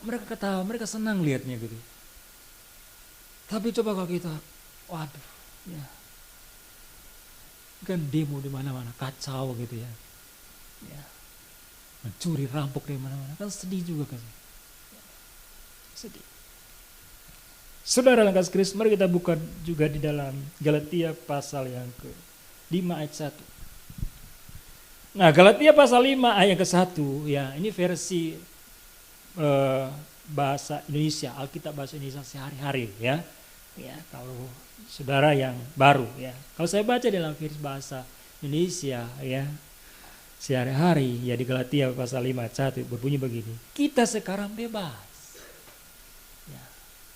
mereka ketawa, mereka senang lihatnya gitu. Tapi coba kalau kita, waduh, ya, kan demo di mana-mana, kacau gitu ya, ya, mencuri, rampok di mana-mana, kan sedih juga kan, sedih. Saudara yang kasih Kristus, mari kita buka juga di dalam Galatia pasal yang ke-5 ayat 1. Nah, Galatia pasal 5 ayat ke-1, ya, ini versi bahasa Indonesia, Alkitab bahasa Indonesia sehari-hari, ya. Ya, kalau saudara yang baru, ya. Kalau saya baca dalam versi bahasa Indonesia, ya, sehari-hari, ya, di Galatia pasal 5 ayat 1 berbunyi begini. Kita sekarang bebas. Ya,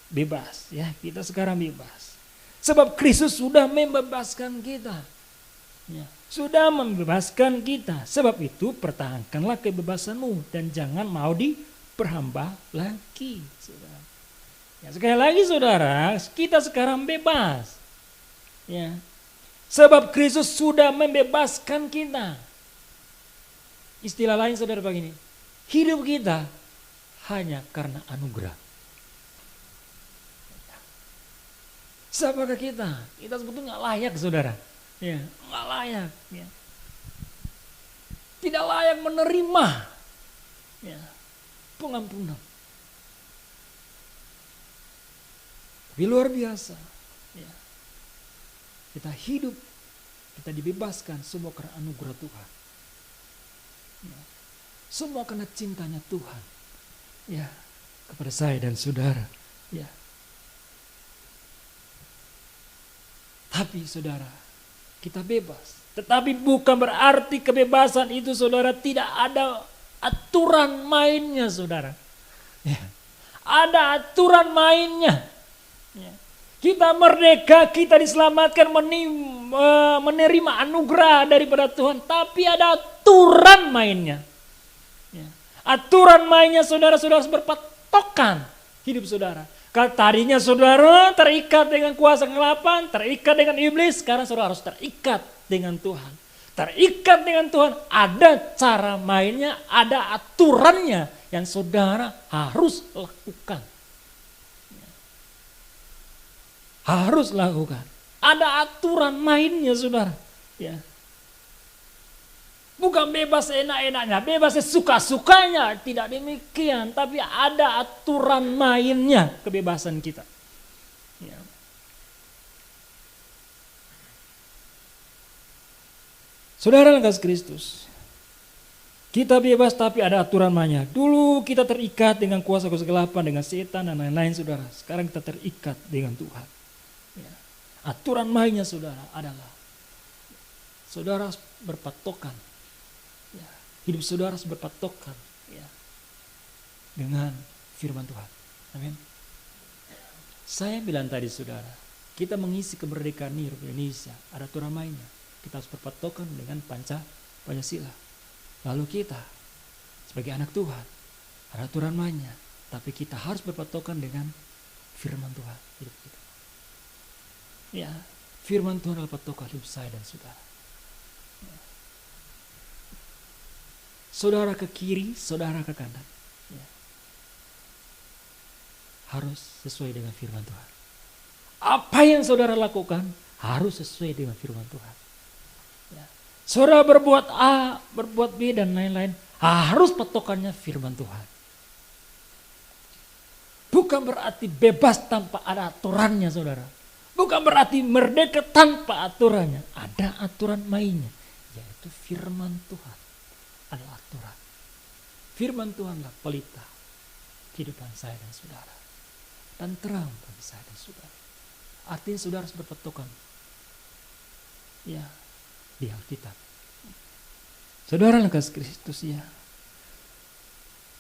bebas, ya, kita sekarang bebas. Sebab Kristus sudah membebaskan kita. Ya, sudah membebaskan kita. Sebab itu pertahankanlah kebebasanmu dan jangan mau diperhamba lagi, saudara. Ya, sekali lagi saudara, kita sekarang bebas. Ya. Sebab Kristus sudah membebaskan kita. Istilah lain saudara begini, hidup kita hanya karena anugerah. Siapakah kita? Kita sebetulnya nggak layak, saudara. Ya, nggak layak. Ya. Tidak layak menerima, ya, pengampunan. Tapi luar biasa. Ya. Kita hidup, kita dibebaskan semua karena anugerah Tuhan. Ya. Semua karena cintanya Tuhan. Ya, kepada saya dan saudara. Ya. Tapi saudara, kita bebas. Tetapi bukan berarti kebebasan itu saudara tidak ada aturan mainnya, saudara. Ya. Ada aturan mainnya. Ya. Kita merdeka, kita diselamatkan, menerima anugerah daripada Tuhan. Tapi ada aturan mainnya. Ya. Aturan mainnya saudara-saudara harus berpatokan hidup saudara. Kalau tadinya saudara terikat dengan kuasa kegelapan, terikat dengan iblis, sekarang saudara harus terikat dengan Tuhan. Terikat dengan Tuhan, ada cara mainnya, ada aturannya yang saudara harus lakukan. Harus lakukan. Ada aturan mainnya saudara. Ya. Bukan bebas enak-enaknya, bebas suka-sukanya, tidak demikian. Tapi ada aturan mainnya kebebasan kita. Ya. Saudara yang kasih Kristus, kita bebas tapi ada aturan mainnya. Dulu kita terikat dengan kuasa kegelapan, dengan setan dan lain-lain saudara. Sekarang kita terikat dengan Tuhan. Ya. Aturan mainnya saudara adalah saudara berpatokan. Ya. Hidup saudara berpatokan, ya, dengan firman Tuhan. Amin. Saya bilang tadi saudara, kita mengisi kemerdekaan hidup Indonesia, ada aturan mainnya. Kita harus berpatokan dengan Pancasila. Lalu kita sebagai anak Tuhan, Ada aturan mainnya, tapi kita harus berpatokan dengan firman Tuhan hidup kita. Ya, firman Tuhan adalah patokan hidup saya dan saudara. Ya. Saudara ke kiri, saudara ke kanan. Ya. Harus sesuai dengan firman Tuhan. Apa yang saudara lakukan harus sesuai dengan firman Tuhan. Ya. Saudara berbuat A, berbuat B dan lain-lain, harus patokannya firman Tuhan. Bukan berarti bebas tanpa ada aturannya, saudara. Bukan berarti merdeka tanpa aturannya. Ada aturan mainnya, yaitu firman Tuhan adalah aturan. Firman Tuhanlah pelita kehidupan saya dan saudara. Dan terang bagi saya dan saudara. Artinya saudara harus berpatokan ya di Alkitab. Saudara yang kasih Kristus ya.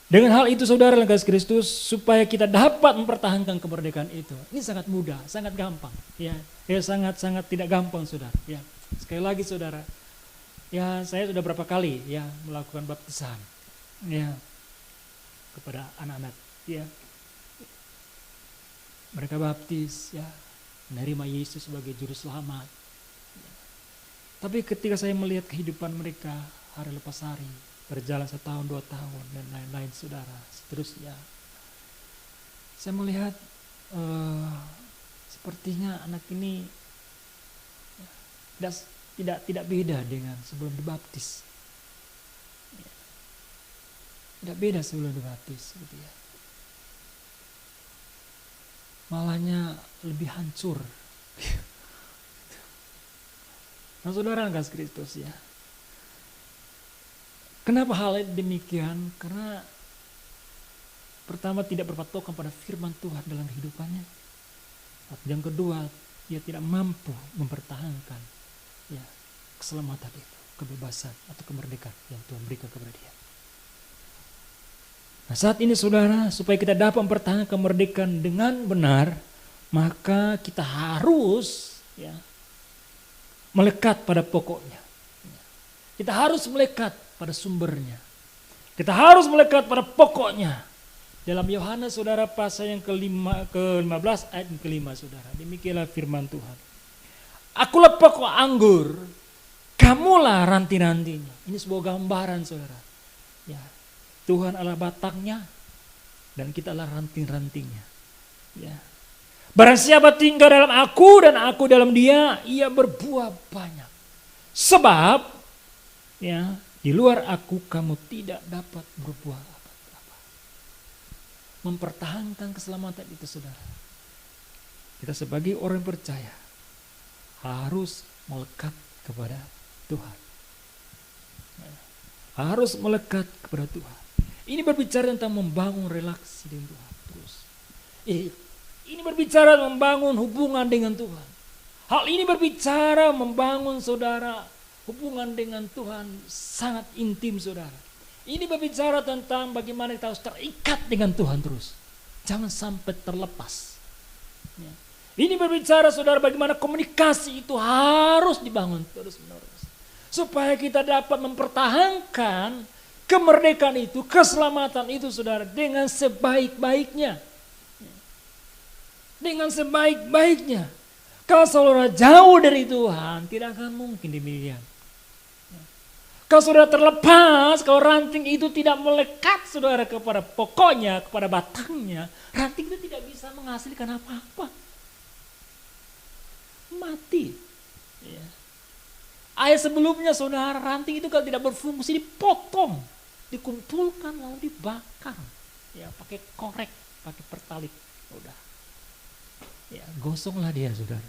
Dengan hal itu saudara yang kasih Kristus, supaya kita dapat mempertahankan kemerdekaan itu. Ini sangat mudah, sangat gampang. Ya sangat-sangat tidak gampang saudara. Ya, sekali lagi saudara, ya saya sudah berapa kali ya melakukan baptisan ya kepada anak-anak. Ya, mereka baptis ya, menerima Yesus sebagai juru selamat. Ya. Tapi ketika saya melihat kehidupan mereka hari lepas hari, berjalan 1 tahun, 2 tahun, dan lain-lain saudara, seterusnya. Saya melihat sepertinya anak ini tidak beda dengan sebelum dibaptis. Tidak beda sebelum dibaptis, gitu ya. Malahnya lebih hancur. Nah saudara kasih Kristus ya. Kenapa hal demikian? Karena pertama tidak berpatokan pada firman Tuhan dalam kehidupannya. Yang kedua, dia tidak mampu mempertahankan ya keselamatan itu, kebebasan atau kemerdekaan yang Tuhan berikan kepada dia. Nah saat ini saudara, supaya kita dapat mempertahankan kemerdekaan dengan benar, maka kita harus ya melekat pada pokoknya. Kita harus melekat pada sumbernya. Kita harus melekat pada pokoknya. Dalam Yohanes saudara pasal yang ke-15 ayat yang ke-5 saudara. Demikianlah firman Tuhan. Akulah pokok anggur, kamulah ranting-rantingnya. Ini sebuah gambaran saudara. Ya, Tuhan adalah batangnya dan kita adalah ranting-rantingnya. Ya. Barang siapa tinggal dalam aku dan aku dalam dia, ia berbuah banyak. Sebab ya, di luar aku kamu tidak dapat berbuah apa-apa. Mempertahankan keselamatan itu saudara. Kita sebagai orang percaya harus melekat kepada Tuhan. Harus melekat kepada Tuhan. Ini berbicara tentang membangun relasi dengan Tuhan terus. Ini berbicara membangun hubungan dengan Tuhan. Hal ini berbicara membangun saudara hubungan dengan Tuhan sangat intim saudara. Ini berbicara tentang bagaimana kita harus terikat dengan Tuhan terus. Jangan sampai terlepas. Ya. Ini berbicara saudara bagaimana komunikasi itu harus dibangun terus menerus. Supaya kita dapat mempertahankan kemerdekaan itu, keselamatan itu saudara dengan sebaik-baiknya. Dengan sebaik-baiknya. Kalau saudara jauh dari Tuhan, tidak akan mungkin demikian. Kalau saudara terlepas, kalau ranting itu tidak melekat saudara kepada pokoknya, kepada batangnya, ranting itu tidak bisa menghasilkan apa-apa. Mati. Ya. Ayat sebelumnya saudara, ranting itu kalau tidak berfungsi dipotong, dikumpulkan lalu dibakar. Ya, pakai korek, pakai pertalit. Udah. Ya, gosonglah dia saudara.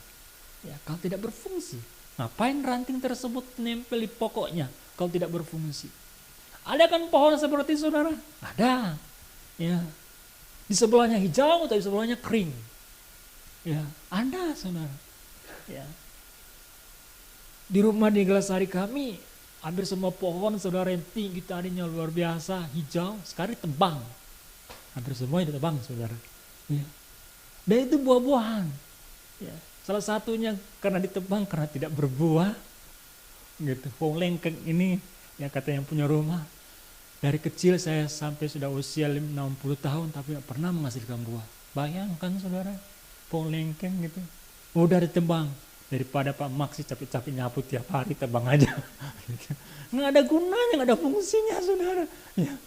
Ya, kalau tidak berfungsi, ngapain ranting tersebut nempel di pokoknya kalau tidak berfungsi? Ada kan pohon seperti saudara? Ada. Ya. Di sebelahnya hijau, tapi sebelahnya kering. Ya, ada saudara. Ya. Di rumah di Gelasari kami, hampir semua pohon saudara yang tinggi tadinya luar biasa, hijau, sekarang ditebang. Hampir semuanya ditebang saudara. Ya. Dan itu buah-buahan. Ya. Salah satunya karena ditebang karena tidak berbuah. Gitu. Pohon lengkeng ini yang kata yang punya rumah. Dari kecil saya sampai sudah usia 60 tahun tapi tidak pernah menghasilkan buah. Bayangkan saudara, pohon lengkeng gitu. Udah ditebang. Daripada Pak Maksi capek-capek nyapu tiap hari, tebang aja. Nggak ada gunanya, nggak ada fungsinya saudara. Ya.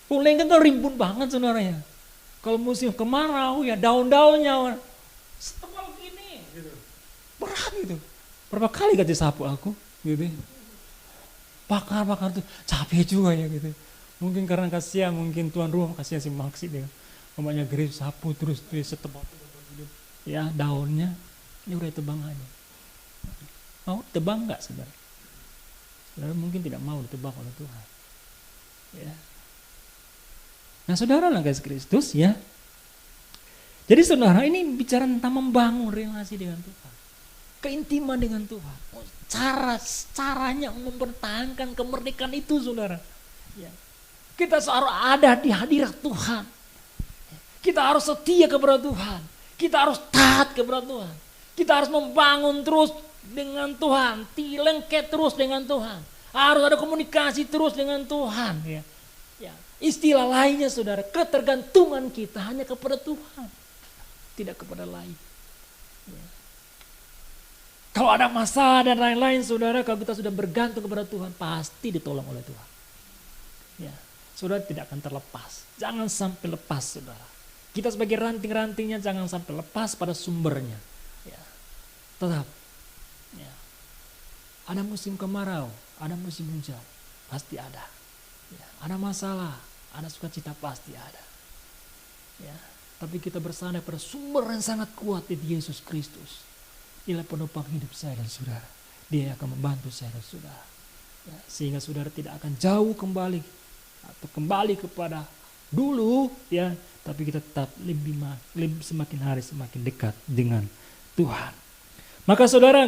Pohon lengkeng kan rimbun banget saudara ya. Kalau musim kemarau ya daun-daunnya setebal gini. Gitu. Berat gitu. Berapa kali ganti sapu aku gitu. Bakar tuh capek juga ya gitu. Mungkin karena kasihan, mungkin tuan rumah kasihan si Maksi dia. Mamanya grip sapu terus setebal ya daunnya. Ini udah tebang aja. Mau tebang nggak saudara? Saudara mungkin tidak mau ditebang oleh Tuhan. Ya. Nah saudara lah guys Kristus ya. Jadi saudara ini bicara tentang membangun relasi dengan Tuhan. Keintiman dengan Tuhan. Caranya mempertahankan kemerdekaan itu saudara. Ya. Kita harus ada di hadirat Tuhan. Kita harus setia kepada Tuhan. Kita harus taat kepada Tuhan. Kita harus membangun terus dengan Tuhan. Lengket terus dengan Tuhan. Harus ada komunikasi terus dengan Tuhan. Ya. Ya. Istilah lainnya saudara, ketergantungan kita hanya kepada Tuhan. Tidak kepada lain. Ya. Kalau ada masalah dan lain-lain saudara, kalau kita sudah bergantung kepada Tuhan, pasti ditolong oleh Tuhan. Ya. Saudara tidak akan terlepas. Jangan sampai lepas saudara. Kita sebagai ranting-rantingnya jangan sampai lepas pada sumbernya. Ya. Tetap. Ya. Ada musim kemarau, ada musim hujan, pasti ada. Ya. Ada masalah, ada sukacita pasti ada. Ya. Tapi kita bersandar pada sumber yang sangat kuat di Yesus Kristus. Inilah penopang hidup saya dan saudara. Dia akan membantu saya dan saudara. Ya. Sehingga saudara tidak akan jauh kembali atau kembali kepada dulu ya, tapi kita tetap lebih semakin hari semakin dekat dengan Tuhan. Maka saudara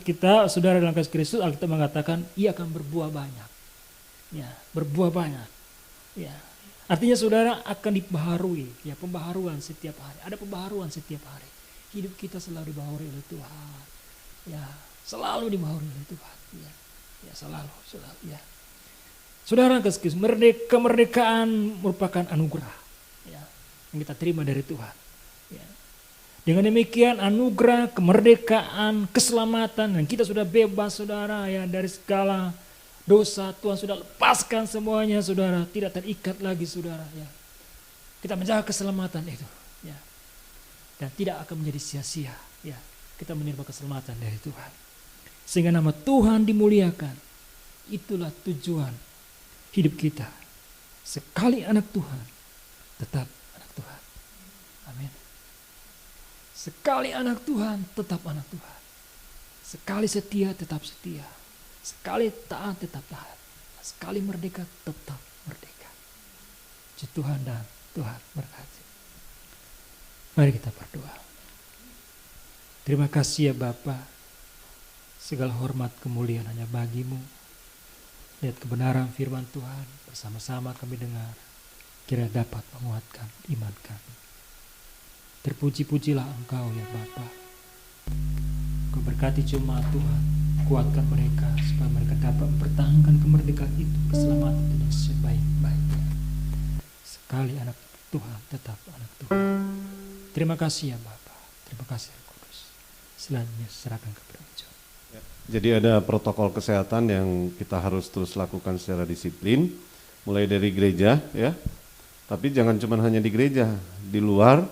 kita, saudara dalam kasih Kristus, Alkitab mengatakan ia akan berbuah banyak. Ya, berbuah banyak. Ya. Artinya saudara akan dibaharui, ya, pembaharuan setiap hari. Ada pembaharuan setiap hari. Hidup kita selalu dibaharui oleh Tuhan. Ya, selalu dibaharui oleh Tuhan. Ya, ya selalu, ya. Saudara kasih Kristus, kemerdekaan merupakan anugerah, ya, yang kita terima dari Tuhan. Ya. Dengan demikian anugerah, kemerdekaan, keselamatan, dan kita sudah bebas saudara ya dari segala dosa. Tuhan sudah lepaskan semuanya saudara, tidak terikat lagi saudara ya. Kita menjaga keselamatan itu ya. Dan tidak akan menjadi sia-sia ya. Kita menerima keselamatan dari Tuhan. Sehingga nama Tuhan dimuliakan. Itulah tujuan hidup kita. Sekali anak Tuhan, tetap anak Tuhan. Amin. Sekali anak Tuhan, tetap anak Tuhan. Sekali setia, tetap setia. Sekali taat, tetap taat. Sekali merdeka, tetap merdeka. Puji Tuhan dan Tuhan berkati. Mari kita berdoa. Terima kasih ya Bapa. Segala hormat kemuliaan hanya bagimu. Lihat kebenaran firman Tuhan bersama-sama kami dengar. Kira dapat menguatkan iman kami. Terpuji-pujilah Engkau ya Bapa. Engkau berkati jemaat Tuhan. Kuatkan mereka supaya mereka dapat mempertahankan kemerdekaan itu, keselamatan itu dengan sebaik-baiknya. Sekali anak Tuhan, tetap anak Tuhan. Terima kasih ya Bapa. Terima kasih Roh Kudus. Selanjutnya serahkan kepada Engkau. Jadi ada protokol kesehatan yang kita harus terus lakukan secara disiplin, mulai dari gereja ya. Tapi jangan cuma hanya di gereja, di luar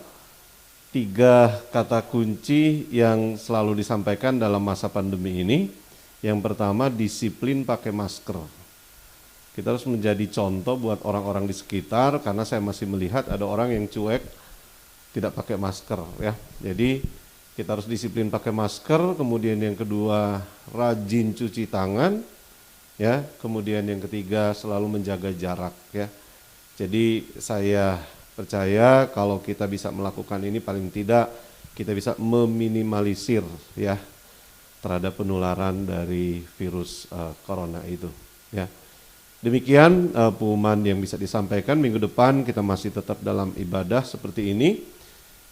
3 kata kunci yang selalu disampaikan dalam masa pandemi ini. Yang pertama, disiplin pakai masker. Kita harus menjadi contoh buat orang-orang di sekitar, karena saya masih melihat ada orang yang cuek tidak pakai masker ya. Jadi kita harus disiplin pakai masker. Kemudian yang kedua, rajin cuci tangan ya. Kemudian yang ketiga, selalu menjaga jarak ya. Jadi saya percaya kalau kita bisa melakukan ini, paling tidak kita bisa meminimalisir ya terhadap penularan dari virus corona itu ya. Demikian pengumuman yang bisa disampaikan. Minggu depan kita masih tetap dalam ibadah seperti ini,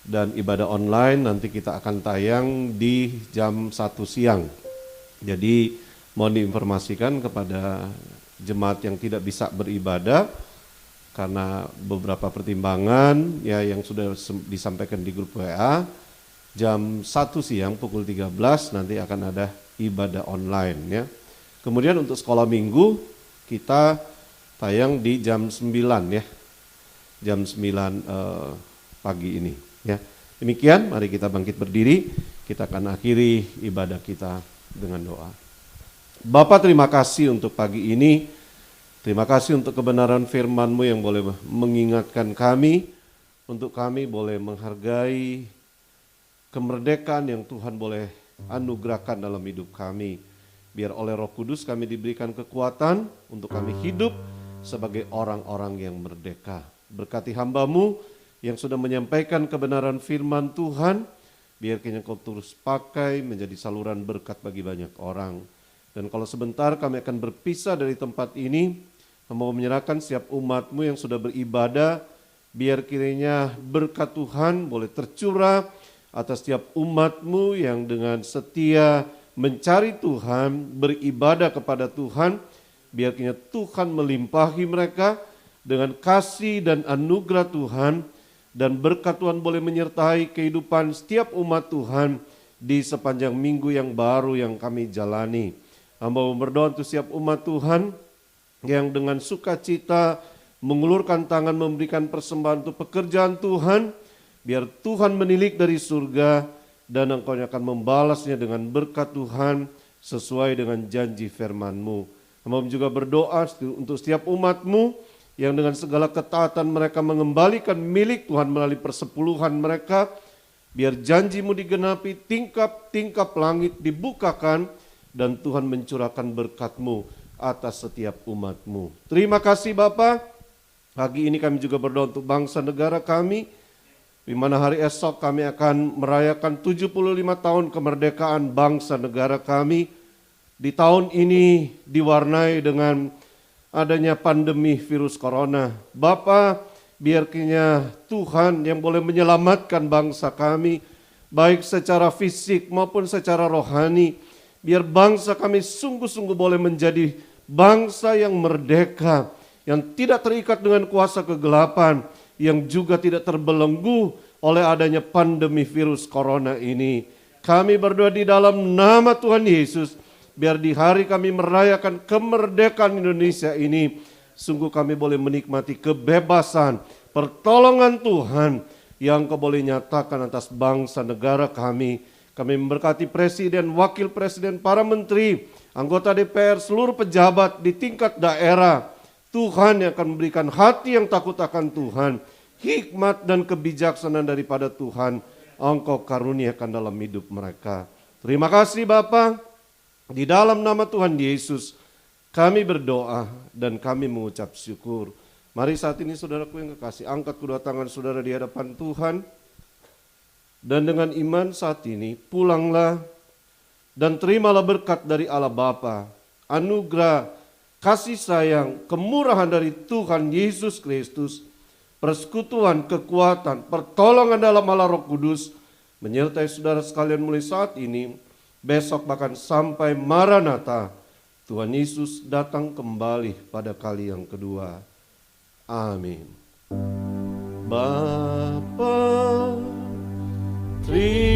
dan ibadah online nanti kita akan tayang di jam 1 siang. Jadi mohon diinformasikan kepada jemaat yang tidak bisa beribadah karena beberapa pertimbangan ya yang sudah disampaikan di grup WA. Jam 1 siang pukul 13 nanti akan ada ibadah online ya. Kemudian untuk sekolah minggu kita tayang di jam 9 ya. Jam 9 pagi ini ya. Demikian, mari kita bangkit berdiri, kita akan akhiri ibadah kita dengan doa. Bapa, terima kasih untuk pagi ini, terima kasih untuk kebenaran firman-Mu yang boleh mengingatkan kami, untuk kami boleh menghargai kemerdekaan yang Tuhan boleh anugerahkan dalam hidup kami. Biar oleh Roh Kudus kami diberikan kekuatan untuk kami hidup sebagai orang-orang yang merdeka. Berkati hamba-Mu yang sudah menyampaikan kebenaran firman Tuhan, biar Kau terus pakai menjadi saluran berkat bagi banyak orang. Dan kalau sebentar kami akan berpisah dari tempat ini, mau menyerahkan setiap umat-Mu yang sudah beribadah, biar kiranya berkat Tuhan boleh tercurah atas setiap umat-Mu yang dengan setia mencari Tuhan, beribadah kepada Tuhan, biar kiranya Tuhan melimpahi mereka dengan kasih dan anugerah Tuhan, dan berkat Tuhan boleh menyertai kehidupan setiap umat Tuhan di sepanjang minggu yang baru yang kami jalani. Hamba berdoa untuk setiap umat Tuhan yang dengan sukacita mengulurkan tangan memberikan persembahan untuk pekerjaan Tuhan, biar Tuhan menilik dari surga dan Engkau akan membalasnya dengan berkat Tuhan sesuai dengan janji firman-Mu. Hamba juga berdoa untuk setiap umat-Mu yang dengan segala ketaatan mereka mengembalikan milik Tuhan melalui persepuluhan mereka, biar janji-Mu digenapi, tingkap-tingkap langit dibukakan, dan Tuhan mencurahkan berkat-Mu atas setiap umat-Mu. Terima kasih Bapa. Pagi ini kami juga berdoa untuk bangsa negara kami, di mana hari esok kami akan merayakan 75 tahun kemerdekaan bangsa negara kami. Di tahun ini diwarnai dengan adanya pandemi virus corona. Bapa, biar kiranya Tuhan yang boleh menyelamatkan bangsa kami, baik secara fisik maupun secara rohani. Biar bangsa kami sungguh-sungguh boleh menjadi bangsa yang merdeka, yang tidak terikat dengan kuasa kegelapan, yang juga tidak terbelenggu oleh adanya pandemi virus corona ini. Kami berdoa di dalam nama Tuhan Yesus, biar di hari kami merayakan kemerdekaan Indonesia ini, sungguh kami boleh menikmati kebebasan, pertolongan Tuhan yang Kau boleh nyatakan atas bangsa negara kami. Kami memberkati presiden, wakil presiden, para menteri, anggota DPR, seluruh pejabat di tingkat daerah. Tuhan yang akan memberikan hati yang takut akan Tuhan, hikmat dan kebijaksanaan daripada Tuhan, Engkau karuniakan dalam hidup mereka. Terima kasih Bapa. Di dalam nama Tuhan Yesus kami berdoa dan kami mengucap syukur. Mari saat ini saudaraku yang kekasih, angkat kedua tangan saudara di hadapan Tuhan. Dan dengan iman saat ini pulanglah dan terimalah berkat dari Allah Bapa, anugerah, kasih sayang, kemurahan dari Tuhan Yesus Kristus, persekutuan, kekuatan, pertolongan dalam Allah Roh Kudus, menyertai saudara sekalian mulai saat ini, besok bahkan sampai Maranatha, Tuhan Yesus datang kembali pada kali yang kedua. Amin. Bapa, terima